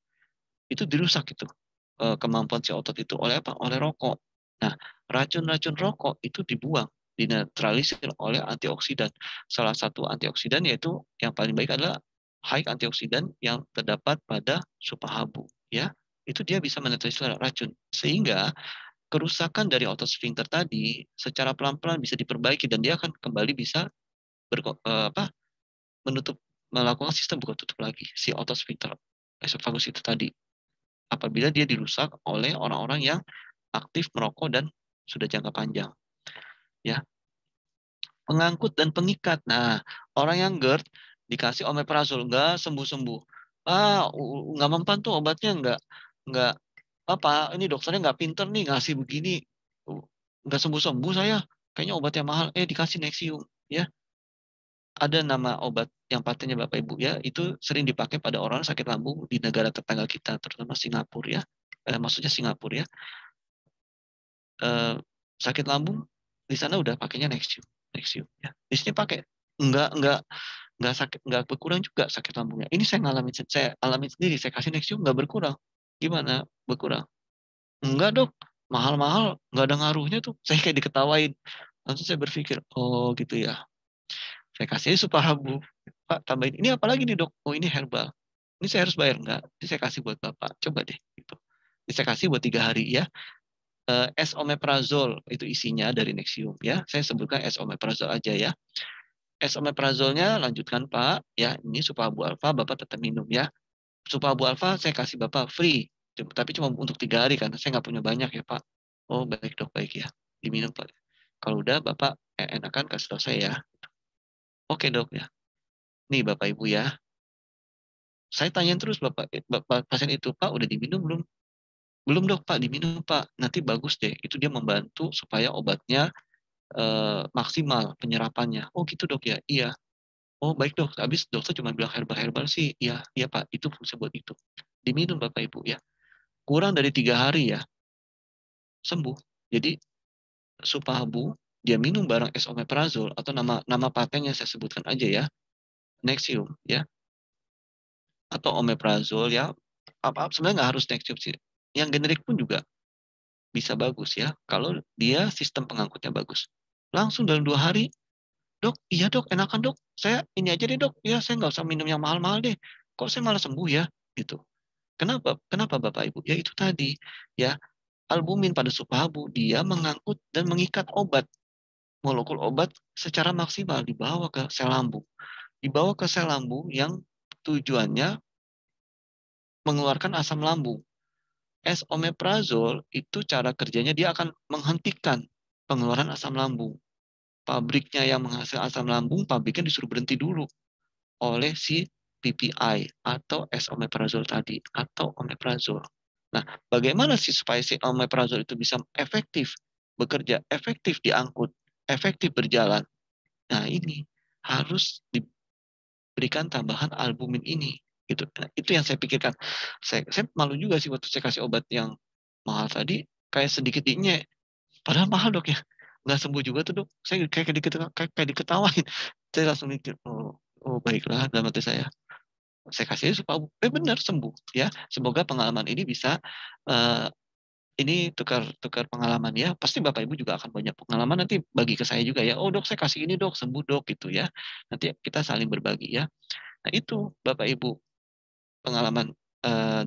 Itu dirusak itu kemampuan si otot itu oleh apa? Oleh rokok. Nah, racun-racun rokok itu dibuang, dinetralisir oleh antioksidan. Salah satu antioksidan yaitu yang paling baik adalah high antioksidan yang terdapat pada Supahabu ya. Itu dia bisa menetralisir racun sehingga kerusakan dari otot sphincter tadi secara pelan-pelan bisa diperbaiki dan dia akan kembali bisa menutup, melakukan sistem buka tutup lagi si otot sphincter esofagus itu tadi apabila dia dirusak oleh orang-orang yang aktif merokok dan sudah jangka panjang ya. pengangkut dan pengikat. Nah, orang yang GERD dikasih omeprazol nggak sembuh-sembuh. Nggak mempan tuh obatnya, nggak apa, ini dokternya nggak pinter nih ngasih begini. Nggak sembuh-sembuh saya. Kayaknya obatnya mahal. Dikasih Nexium. Ya, ada nama obat yang patentnya Bapak Ibu ya, itu sering dipakai pada orang sakit lambung di negara tetangga kita, terutama Singapura ya. Maksudnya Singapura ya. Eh, Sakit lambung di sana udah pakainya Nexium. Nexium ya. Di sini pakai nggak sakit, nggak berkurang juga sakit lambungnya. Ini saya alami sendiri, saya kasih Nexium nggak berkurang. Gimana berkurang? Enggak dok, mahal-mahal nggak ada ngaruhnya tuh. Saya kayak diketawain. Langsung saya berpikir, oh gitu ya. Saya kasih Supahabu. Pak tambahin, ini apa lagi nih dok? Oh ini herbal. Ini saya harus bayar nggak? Ini saya kasih buat bapak. Coba deh. Gitu. Ini saya kasih buat 3 hari ya. S-omeprazole itu isinya dari Nexium ya. Saya sebutkan S-omeprazole aja ya. S-omeprazolnya lanjutkan Pak. Ya, ini Supahabu Alfa Bapak tetap minum ya. Supahabu Alfa saya kasih Bapak free. Tapi cuma untuk 3 hari karena saya nggak punya banyak ya Pak. Oh baik dok, baik ya. Diminum Pak. Kalau udah Bapak enakan kasih tahu saya ya. Oke dok ya. Nih Bapak Ibu ya. Saya tanyain terus Bapak pasien itu, Pak udah diminum belum? Belum dok Pak, diminum Pak. Nanti bagus deh. Itu dia membantu supaya obatnya maksimal penyerapannya. Oh gitu dok ya. Iya. Oh baik dok. Habis dokter cuma bilang herbal-herbal sih. Iya, iya Pak. Itu fungsi buat itu. Diminum Bapak Ibu ya. Kurang dari 3 hari ya sembuh. Jadi Supahabu dia minum bareng esomeprazole atau nama nama patennya saya sebutkan aja ya. Nexium ya, atau omeprazole ya. Apa sebenarnya nggak harus Nexium sih. Yang generik pun juga bisa bagus ya kalau dia sistem pengangkutnya bagus. Langsung dalam 2 hari, dok, iya dok, enakan dok. Saya ini aja deh dok, ya saya nggak usah minum yang mahal-mahal deh. Kok saya malah sembuh ya, gitu. Kenapa? Kenapa Bapak Ibu? Ya itu tadi, ya albumin pada Supahabu dia mengangkut dan mengikat obat, molekul obat secara maksimal dibawa ke sel lambung, dibawa ke sel lambung yang tujuannya mengeluarkan asam lambung. Esomeprazole itu cara kerjanya dia akan menghentikan pengeluaran asam lambung. Pabriknya yang menghasilkan asam lambung, pabriknya disuruh berhenti dulu oleh si PPI atau esomeprazole tadi atau omeprazole. Nah, bagaimana sih supaya si omeprazole itu bisa efektif bekerja, efektif diangkut, efektif berjalan? Nah, ini harus diberikan tambahan albumin ini. Gitu. Nah, itu yang saya pikirkan. Saya malu juga sih waktu saya kasih obat yang mahal tadi, kayak sedikit dinyek. Padahal mahal dok ya. Nggak sembuh juga tuh dok. Saya kayak diketawain. Saya langsung mikir, oh baiklah dalam hati saya. Saya kasih supaya benar sembuh ya. Semoga pengalaman ini bisa ini tukar pengalaman ya. Pasti Bapak Ibu juga akan banyak pengalaman nanti bagi ke saya juga ya. Oh dok saya kasih ini dok sembuh dok gitu ya. Nanti kita saling berbagi ya. Nah itu Bapak Ibu pengalaman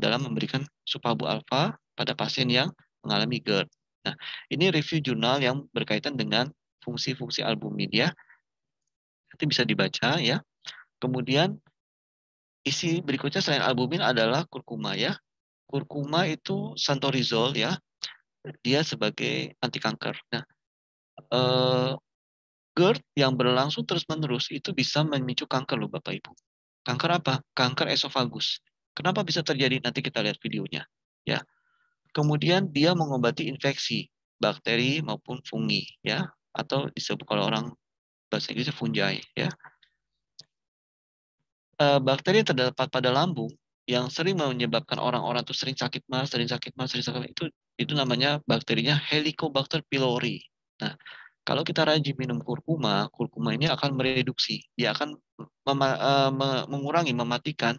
dalam memberikan Supabu Alfa pada pasien yang mengalami GERD. Nah, ini review jurnal yang berkaitan dengan fungsi-fungsi albumin ya. Nanti bisa dibaca ya. Kemudian isi berikutnya selain albumin adalah kurkuma ya. Kurkuma itu santorizol ya. Dia sebagai anti kanker. Nah, eh, GERD yang berlangsung terus-menerus itu bisa memicu kanker loh Bapak Ibu. Kanker apa? Kanker esofagus. Kenapa bisa terjadi? Nanti kita lihat videonya. Ya. Kemudian dia mengobati infeksi bakteri maupun fungi ya, atau disebut kalau orang bahasa Inggrisnya fungi ya. Bakteri yang terdapat pada lambung yang sering menyebabkan orang-orang tuh sering sakit mas, sering sakit mas, sering sakit mas, itu namanya bakterinya Helicobacter pylori. Nah, kalau kita rajin minum kurkuma, kurkuma ini akan mereduksi, dia akan mengurangi, mematikan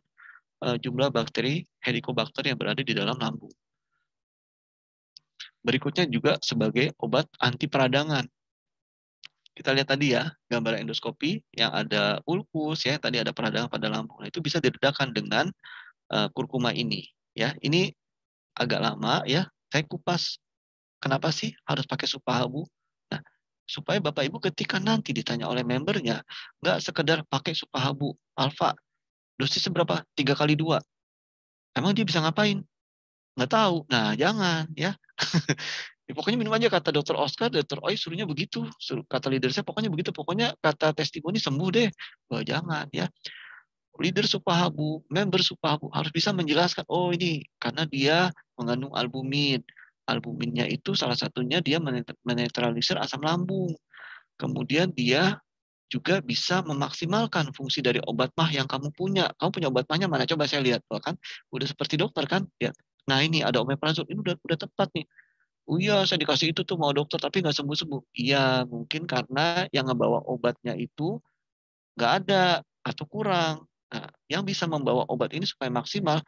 jumlah bakteri Helicobacter yang berada di dalam lambung. Berikutnya juga sebagai obat anti peradangan. Kita lihat tadi ya, gambar endoskopi yang ada ulkus ya, tadi ada peradangan pada lambung. Nah, itu bisa diredakan dengan kurkuma ini ya. Ini agak lama ya. Saya kupas kenapa sih harus pakai Supahabu? Nah, supaya Bapak Ibu ketika nanti ditanya oleh membernya, nggak sekedar pakai Supahabu Alfa, dosisnya berapa? 3 kali 2. Emang dia bisa ngapain? Nggak tahu. Nah, jangan ya. Ya, pokoknya minum aja kata dokter Oscar, dokter Oi suruhnya begitu, kata leader saya pokoknya begitu, pokoknya kata testimoni sembuh deh. Wah, jangan ya. Leader Supahabu, member Supahabu harus bisa menjelaskan, oh ini karena dia mengandung albumin. Albuminnya itu salah satunya dia menetralisir asam lambung. Kemudian dia juga bisa memaksimalkan fungsi dari obat mah yang kamu punya. Kamu punya obat mahnya mana? Coba saya lihat. Wah, kan udah seperti dokter kan? Ya. Nah ini ada omeprazol, ini udah tepat nih. Oh iya, saya dikasih itu tuh mau dokter tapi nggak sembuh-sembuh. Iya, mungkin karena yang ngebawa obatnya itu nggak ada atau kurang. Nah, yang bisa membawa obat ini supaya maksimal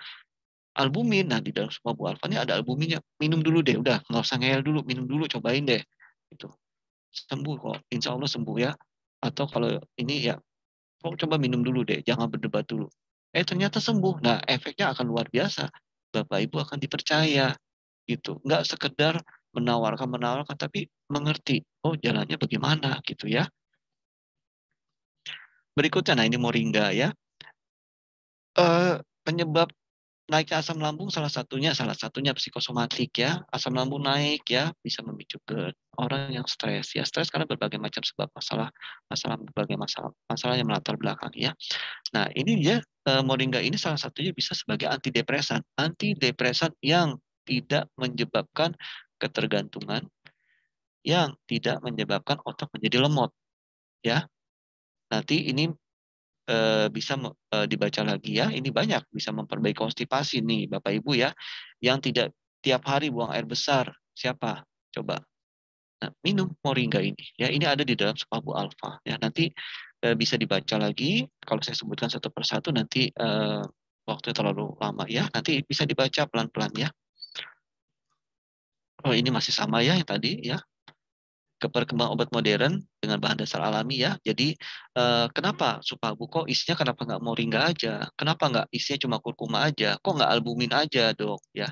albumin. Nah, di dalam semua buah alfa ini ada albuminnya. Minum dulu deh, udah nggak usah ngeyel dulu, minum dulu, cobain deh. Itu sembuh kok, insya Allah sembuh ya. Atau kalau ini ya, kok coba minum dulu deh, jangan berdebat dulu. Ternyata sembuh. Nah, efeknya akan luar biasa. Bapak Ibu akan dipercaya gitu. Nggak sekedar menawarkan, tapi mengerti. Oh, jalannya bagaimana gitu ya. Berikutnya, nah ini moringa ya. Penyebab naiknya asam lambung salah satunya psikosomatik ya. Asam lambung naik ya bisa memicu ke orang yang stres ya. Stres karena berbagai macam sebab berbagai masalah yang melatar belakang ya. Nah, ini dia moringa ini salah satunya bisa sebagai antidepresan. Antidepresan yang tidak menyebabkan ketergantungan, yang tidak menyebabkan otak menjadi lemot ya. Nanti ini bisa dibaca lagi ya. Ini banyak bisa memperbaiki konstipasi nih Bapak Ibu ya. Yang tidak tiap hari buang air besar. Siapa? Coba. Nah, minum moringa ini ya. Ini ada di dalam Supabu Alfa ya. Nanti bisa dibaca lagi. Kalau saya sebutkan satu persatu nanti waktu terlalu lama ya. Nanti bisa dibaca pelan-pelan ya. Oh, ini masih sama ya yang tadi ya. Perkembangan obat modern dengan bahan dasar alami ya. Jadi kenapa Supabu kok isinya kenapa nggak moringa aja? Kenapa nggak isinya cuma kurkuma aja? Kok nggak albumin aja dok? Ya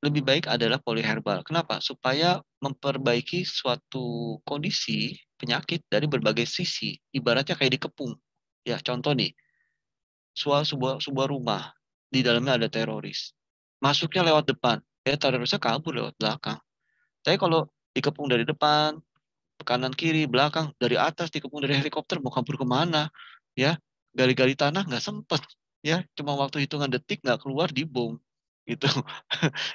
lebih baik adalah poliherbal. Kenapa? Supaya memperbaiki suatu kondisi penyakit dari berbagai sisi. Ibaratnya kayak dikepung. Ya contoh nih, sebuah rumah di dalamnya ada teroris. Masuknya lewat depan, terorisnya kabur lewat belakang. Tapi kalau dikepung dari depan, kanan kiri belakang dari atas dikepung dari helikopter mau kabur kemana ya gali-gali tanah nggak sempet ya cuma waktu hitungan detik nggak keluar di bom gitu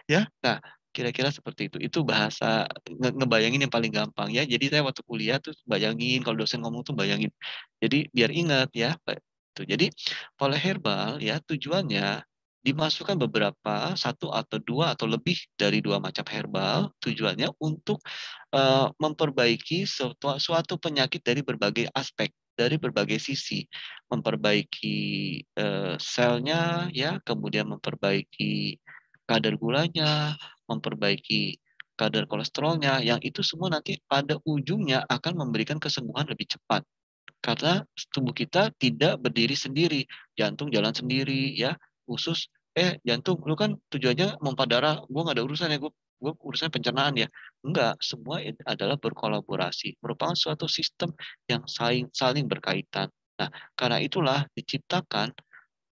ya nah kira-kira seperti itu bahasa ngebayangin yang paling gampang ya jadi saya waktu kuliah tuh bayangin kalau dosen ngomong tuh bayangin jadi biar ingat ya tuh jadi polyherbal ya tujuannya dimasukkan beberapa satu atau dua atau lebih dari dua macam herbal tujuannya untuk memperbaiki suatu penyakit dari berbagai aspek, dari berbagai sisi, memperbaiki selnya, ya, kemudian memperbaiki kadar gulanya, memperbaiki kadar kolesterolnya, yang itu semua nanti pada ujungnya akan memberikan kesembuhan lebih cepat. Karena tubuh kita tidak berdiri sendiri, jantung jalan sendiri, ya, usus, jantung, lu kan tujuannya memompa darah, gue nggak ada urusan ya, gue urusan pencernaan ya. Enggak, semua adalah berkolaborasi, merupakan suatu sistem yang saling berkaitan. Nah, karena itulah diciptakan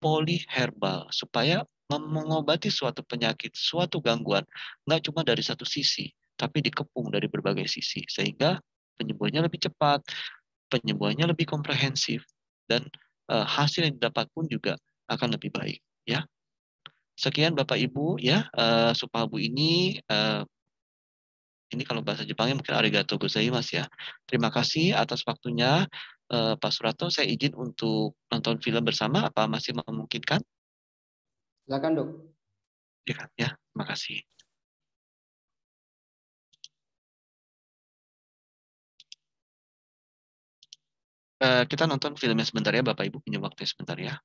poliherbal supaya mengobati suatu penyakit, suatu gangguan, nggak cuma dari satu sisi, tapi dikepung dari berbagai sisi, sehingga penyembuhannya lebih cepat, penyembuhannya lebih komprehensif, dan hasil yang didapat pun juga akan lebih baik. Ya, sekian Bapak Ibu ya, Supabu ini kalau bahasa Jepangnya mungkin arigato gozaimasu ya. Terima kasih atas waktunya Pak Surato. Saya izin untuk nonton film bersama. Apa masih memungkinkan? Silakan dok. Ya, ya, terima kasih. Kita nonton filmnya sebentar ya, Bapak Ibu punya waktu sebentar ya.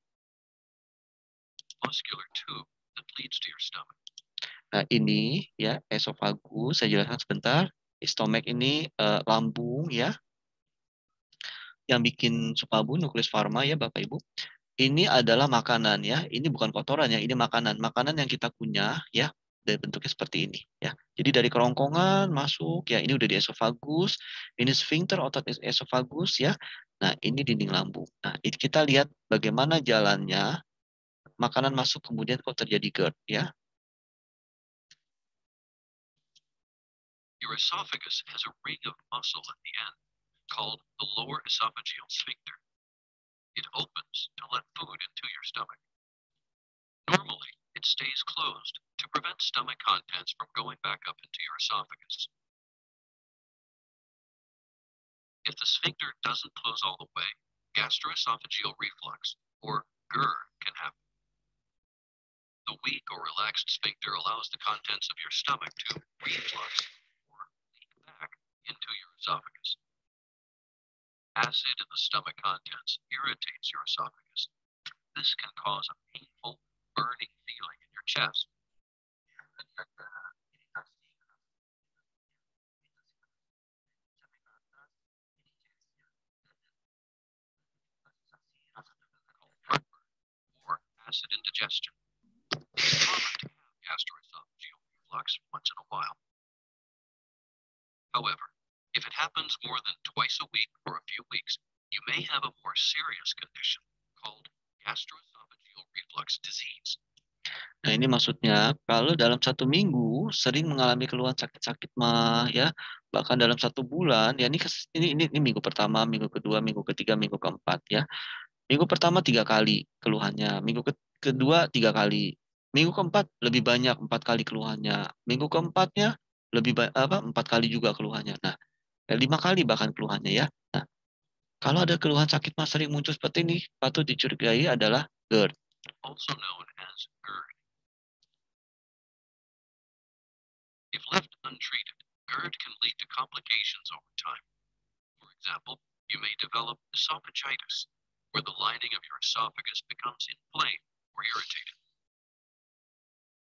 Muscular tube that leads to your stomach. Nah, ini ya esofagus, saya jelaskan sebentar. Stomach ini lambung ya, yang bikin supabu nukleus farma ya Bapak Ibu. Ini adalah makanan ya, ini bukan kotoran ya, ini makanan. Makanan yang kita punya ya, dan bentuknya seperti ini ya. Jadi dari kerongkongan masuk ya, ini udah di esofagus, ini sphincter otot esofagus ya. Nah, ini dinding lambung. Nah, ini kita lihat bagaimana jalannya makanan masuk kemudian kok terjadi GERD ya. Your esophagus has a ring of muscle at the end called the lower esophageal sphincter. It opens to let food into your stomach. Normally, it stays closed to prevent stomach contents from going back up into your esophagus. If the sphincter doesn't close all the way, gastroesophageal reflux, or GERD, can happen. The weak or relaxed sphincter allows the contents of your stomach to reflux or leak back into your esophagus. Acid in the stomach contents irritates your esophagus. This can cause a painful, burning feeling in your chest. Or acid indigestion. It's common to have gastroesophageal reflux once in a while. However, if it happens more than twice a week for a few weeks, you may have a more serious condition called gastroesophageal reflux disease. Nah, ini maksudnya kalau dalam 1 minggu sering mengalami keluhan sakit-sakit mah ya, bahkan dalam 1 bulan ya ini minggu pertama, minggu kedua, minggu ketiga, minggu keempat ya. Minggu pertama 3 kali keluhannya, minggu kedua 3 kali, minggu keempat lebih banyak 4 kali keluhannya, minggu keempatnya 4 kali juga keluhannya. Nah, 5 kali bahkan keluhannya ya. Nah, kalau ada keluhan sakit mah sering muncul seperti ini, patut dicurigai adalah GERD. Also known as GERD. If left untreated, GERD can lead to complications over time. For example, you may develop esophagitis, where the lining of your esophagus becomes inflamed or irritated.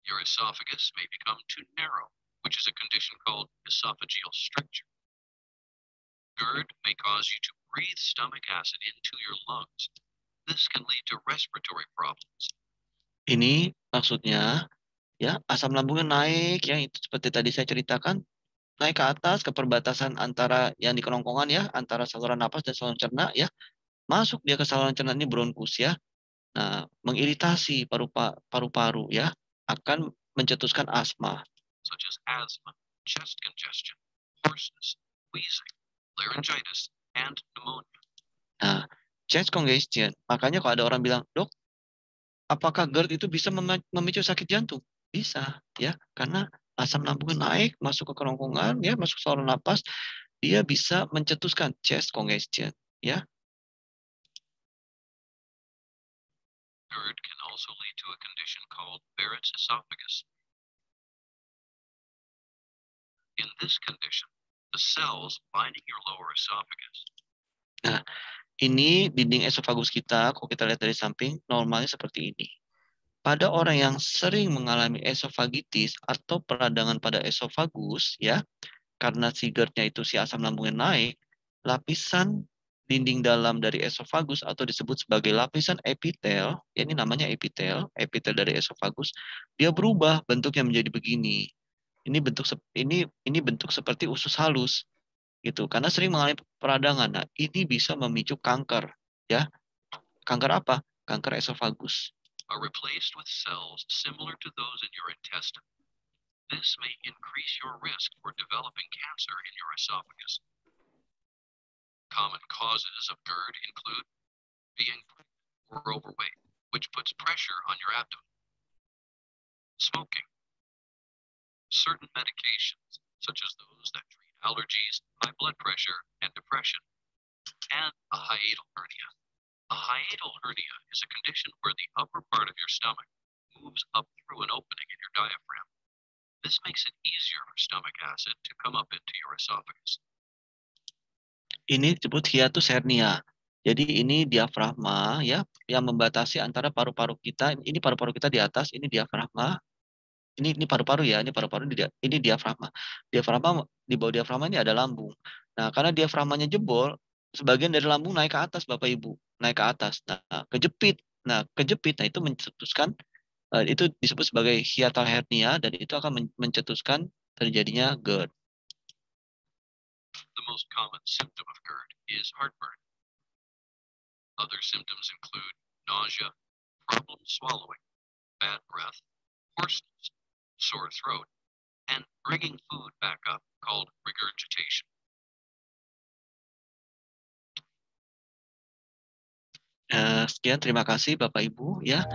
Your esophagus may become too narrow, which is a condition called esophageal stricture. GERD may cause you to breathe stomach acid into your lungs. This can lead to respiratory problems. Ini maksudnya ya asam lambungnya naik ya, itu seperti tadi saya ceritakan, naik ke atas ke perbatasan antara yang di kerongkongan ya, antara saluran napas dan saluran cerna ya, masuk dia ke saluran cerna, ini bronkus ya. Nah, mengiritasi paru-paru ya, akan mencetuskan asma. Such as asthma, chest congestion, hoarseness, wheezing, laryngitis, and pneumonia. Nah, chest congestion, makanya kalau ada orang bilang, "Dok, apakah GERD itu bisa memicu sakit jantung?" Bisa ya, karena asam lambungnya naik, masuk ke kerongkongan ya, masuk saluran napas, dia bisa mencetuskan chest congestion ya. GERD can also lead to a condition called Barrett's esophagus. In this condition, the cells lining your lower esophagus. Nah, ini dinding esofagus kita, kalau kita lihat dari samping, normalnya seperti ini. Pada orang yang sering mengalami esofagitis atau peradangan pada esofagus, ya, karena si GERD-nya itu si asam lambungnya naik, lapisan dinding dalam dari esofagus atau disebut sebagai lapisan epitel, ya ini namanya epitel dari esofagus, dia berubah bentuknya menjadi begini. Ini bentuk seperti usus halus, gitu. Karena sering mengalami peradangan. Nah, ini bisa memicu kanker, ya. Kanker apa? Kanker esofagus. Are replaced with cells similar to those in your intestine. This may increase your risk for developing cancer in your esophagus. Common causes of GERD include being pregnant or overweight, which puts pressure on your abdomen, smoking, certain medications, such as those that treat allergies, high blood pressure, and depression, and a hiatal hernia. A hiatal hernia is a condition where the upper part of your stomach moves up through an opening in your diaphragm. This makes it easier for stomach acid to come up into your esophagus. Ini disebut hiatus hernia. Jadi ini diafragma ya, yang membatasi antara paru-paru kita. Ini paru-paru kita di atas, ini diafragma. Ini paru-paru ya, ini paru-paru, ini diafragma. Diafragma, di bawah diafragma ini ada lambung. Nah, karena diafragmanya jebol, sebagian dari lambung naik ke atas, Bapak Ibu, naik ke atas. Nah, kejepit. Nah, itu mencetuskan, itu disebut sebagai hiatal hernia, dan itu akan mencetuskan terjadinya GERD. The most common symptom of GERD is heartburn. Other symptoms include nausea, problem swallowing, bad breath, hoarseness, sore throat, and bringing food back up, called regurgitation. Sekian, terima kasih Bapak Ibu ya.